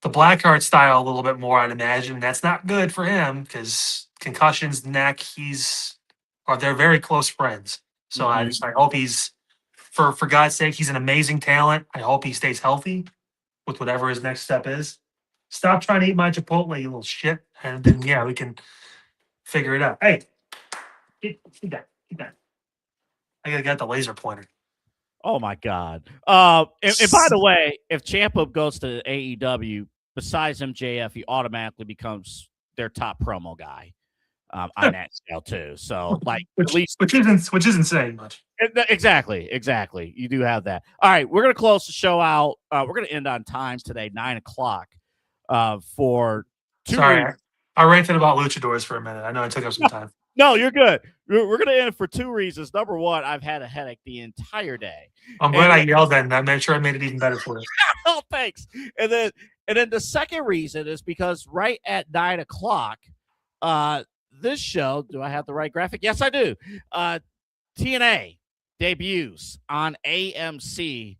Speaker 2: the Blackheart style a little bit more, I'd imagine. That's not good for him, because concussions, neck, they're very close friends. So I hope he's, for God's sake, he's an amazing talent. I hope he stays healthy with whatever his next step is. Stop trying to eat my Chipotle, you little shit. And then, yeah, we can figure it out. Hey, keep that. I got the laser pointer.
Speaker 4: Oh, my God. And by the way, if Ciampa goes to AEW, besides MJF, he automatically becomes their top promo guy. on that show too. So like
Speaker 2: which,
Speaker 4: at least
Speaker 2: which isn't saying much.
Speaker 4: Exactly. You do have that. All right, we're gonna close the show out. We're gonna end on time today, 9:00. For two
Speaker 2: Sorry,
Speaker 4: reasons.
Speaker 2: I ranted about luchadors for a minute. I know I took up some time.
Speaker 4: No, you're good. We're gonna end for two reasons. Number one, I've had a headache the entire day.
Speaker 2: I'm glad I yelled then. I made sure I made it even better for you.
Speaker 4: Oh, thanks. And then the second reason is because right at 9:00, this show. Do I have the right graphic? Yes, I do. TNA debuts on AMC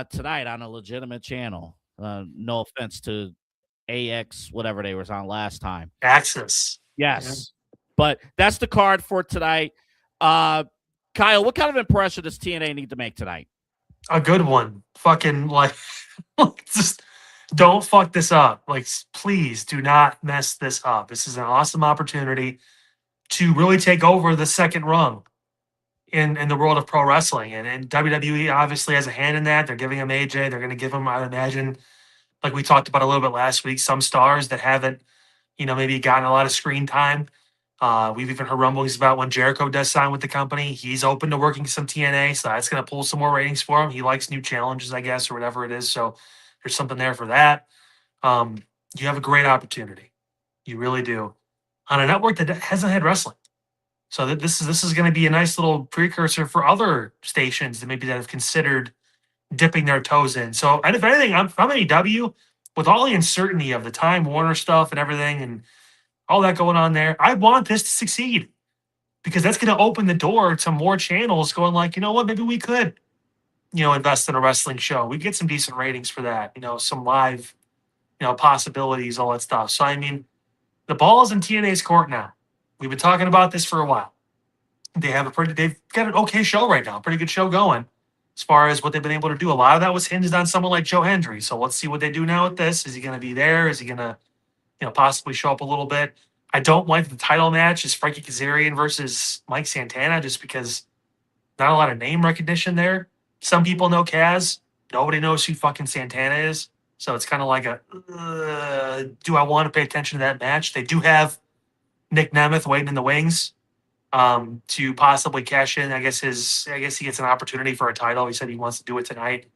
Speaker 4: tonight on a legitimate channel. No offense to AX, whatever they was on last time.
Speaker 2: Access.
Speaker 4: Yes. But that's the card for tonight. Kyle, what kind of impression does TNA need to make tonight?
Speaker 2: A good one. Fucking just don't fuck this up. Like, please do not mess this up. This is an awesome opportunity to really take over the second rung in the world of pro wrestling. And WWE obviously has a hand in that. They're giving him AJ. They're going to give him, I would imagine, like we talked about a little bit last week, some stars that haven't, maybe gotten a lot of screen time. We've even heard rumblings about when Jericho does sign with the company, he's open to working some TNA, so that's going to pull some more ratings for him. He likes new challenges, I guess, or whatever it is. So there's something there for that. You have a great opportunity. You really do. On a network that hasn't had wrestling. So this is going to be a nice little precursor for other stations that have considered dipping their toes in. So, and if anything, I'm AEW, with all the uncertainty of the Time Warner stuff and everything and all that going on there, I want this to succeed because that's going to open the door to more channels going like, you know what, maybe we could, invest in a wrestling show. We get some decent ratings for that, some live, possibilities, all that stuff. So, I mean, the ball's in TNA's court now. We've been talking about this for a while. They've got an okay show right now, pretty good show going as far as what they've been able to do. A lot of that was hinged on someone like Joe Hendry. So let's see what they do now with this. Is he going to be there? Is he going to, possibly show up a little bit? I don't like the title match is Frankie Kazarian versus Mike Santana just because not a lot of name recognition there. Some people know Kaz. Nobody knows who fucking Santana is. So it's kind of like do I want to pay attention to that match? They do have Nick Nemeth waiting in the wings to possibly cash in. I guess he gets an opportunity for a title. He said he wants to do it tonight.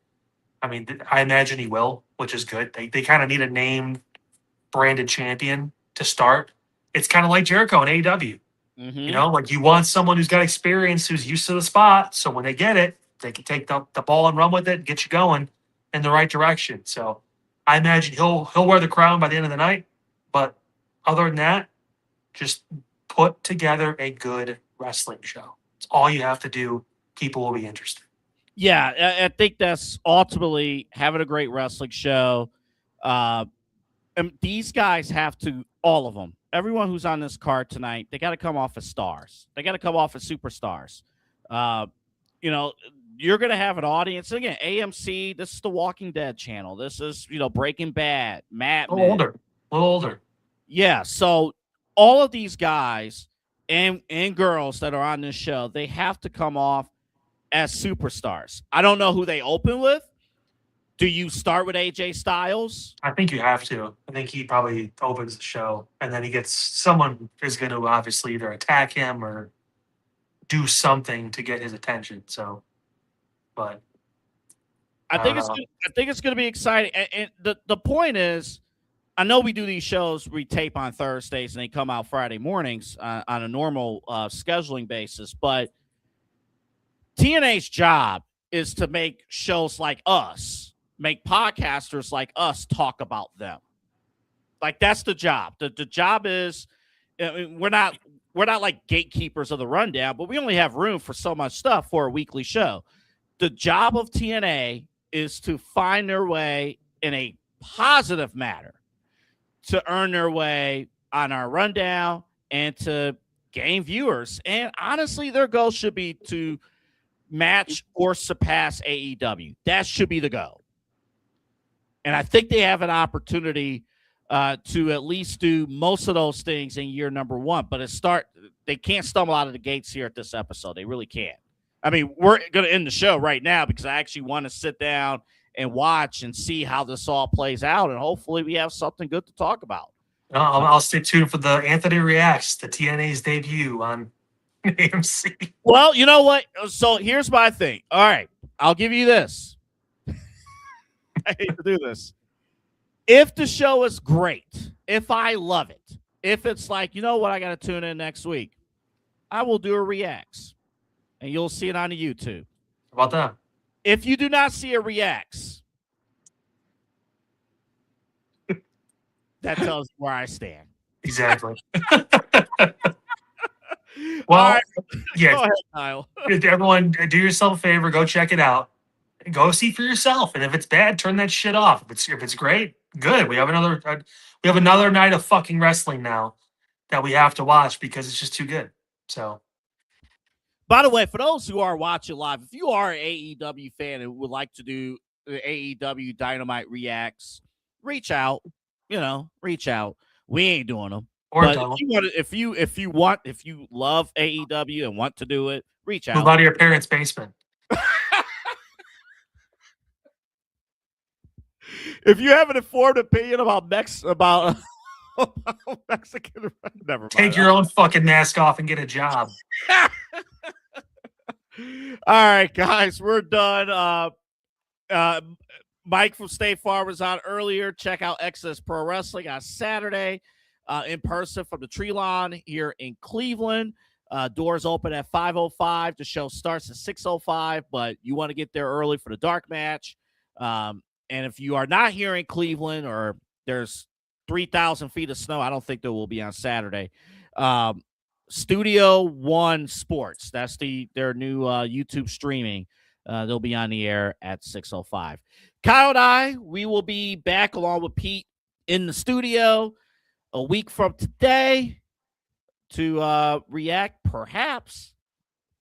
Speaker 2: I mean, I imagine he will, which is good. They kind of need a name branded champion to start. It's kind of like Jericho and AEW.
Speaker 4: Mm-hmm.
Speaker 2: Like you want someone who's got experience, who's used to the spot. So when they get it, they can take the ball and run with it and get you going in the right direction. So I imagine he'll wear the crown by the end of the night. But other than that, just put together a good wrestling show. It's all you have to do. People will be interested.
Speaker 4: Yeah, I think that's ultimately having a great wrestling show. And these guys have to, all of them, everyone who's on this card tonight, they got to come off as stars. They got to come off as superstars. You're going to have an audience. Again, AMC, this is the Walking Dead channel. This is, Breaking Bad, Mad Men.
Speaker 2: A little older.
Speaker 4: Yeah, so all of these guys and girls that are on this show, they have to come off as superstars. I don't know who they open with. Do you start with AJ Styles?
Speaker 2: I think you have to. I think he probably opens the show, and then he gets someone is going to obviously either attack him or do something to get his attention. So, but
Speaker 4: I think it's going to be exciting. And the point is, I know we do these shows, we tape on Thursdays and they come out Friday mornings on a normal scheduling basis, but TNA's job is to make shows like us, make podcasters like us talk about them. Like that's the job. The job is, we're not like gatekeepers of the rundown, but we only have room for so much stuff for a weekly show. The job of TNA is to find their way in a positive manner to earn their way on our rundown and to gain viewers. And honestly, their goal should be to match or surpass AEW. That should be the goal. And I think they have an opportunity to at least do most of those things in year number one. But they can't stumble out of the gates here at this episode. They really can't. I mean, we're going to end the show right now because I actually want to sit down and watch and see how this all plays out. And hopefully we have something good to talk about.
Speaker 2: I'll stay tuned for the Anthony Reacts, the TNA's debut on AMC.
Speaker 4: Well, you know what? So here's my thing. All right, I'll give you this. I hate to do this. If the show is great, if I love it, if it's like, you know what, I got to tune in next week, I will do a reacts, and you'll see it on the YouTube.
Speaker 2: How about that?
Speaker 4: If you do not see a reacts, that tells you where I stand.
Speaker 2: Exactly.
Speaker 4: All
Speaker 2: Well,
Speaker 4: right.
Speaker 2: yeah.
Speaker 4: Go ahead, Kyle.
Speaker 2: Everyone, do yourself a favor. Go check it out. Go see for yourself. And if it's bad, turn that shit off. If it's great, good. We have another night of fucking wrestling now that we have to watch because it's just too good. So,
Speaker 4: By the way, for those who are watching live, if you are an AEW fan and would like to do the AEW Dynamite Reacts, reach out. Reach out. We ain't doing them.
Speaker 2: or
Speaker 4: But
Speaker 2: don't.
Speaker 4: if you love AEW and want to do it, reach
Speaker 2: Move
Speaker 4: out.
Speaker 2: out of your parents' basement.
Speaker 4: If you have an informed opinion about Mexican, never mind.
Speaker 2: Take your own fucking mask off and get a job.
Speaker 4: All right, guys, we're done. Mike from State Farm was on earlier. Check out Excess Pro Wrestling on Saturday in person from the Treelawn here in Cleveland. Doors open at 5:05. The show starts at 6:05, but you want to get there early for the dark match. And if you are not here in Cleveland or there's 3,000 feet of snow, I don't think there will be on Saturday. Studio One Sports, that's their new YouTube streaming. They'll be on the air at 6:05. Kyle and I, we will be back along with Pete in the studio a week from today to react. Perhaps,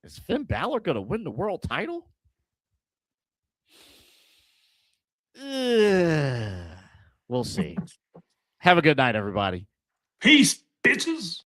Speaker 4: is Finn Balor going to win the world title? We'll see. Have a good night, everybody.
Speaker 2: Peace, bitches.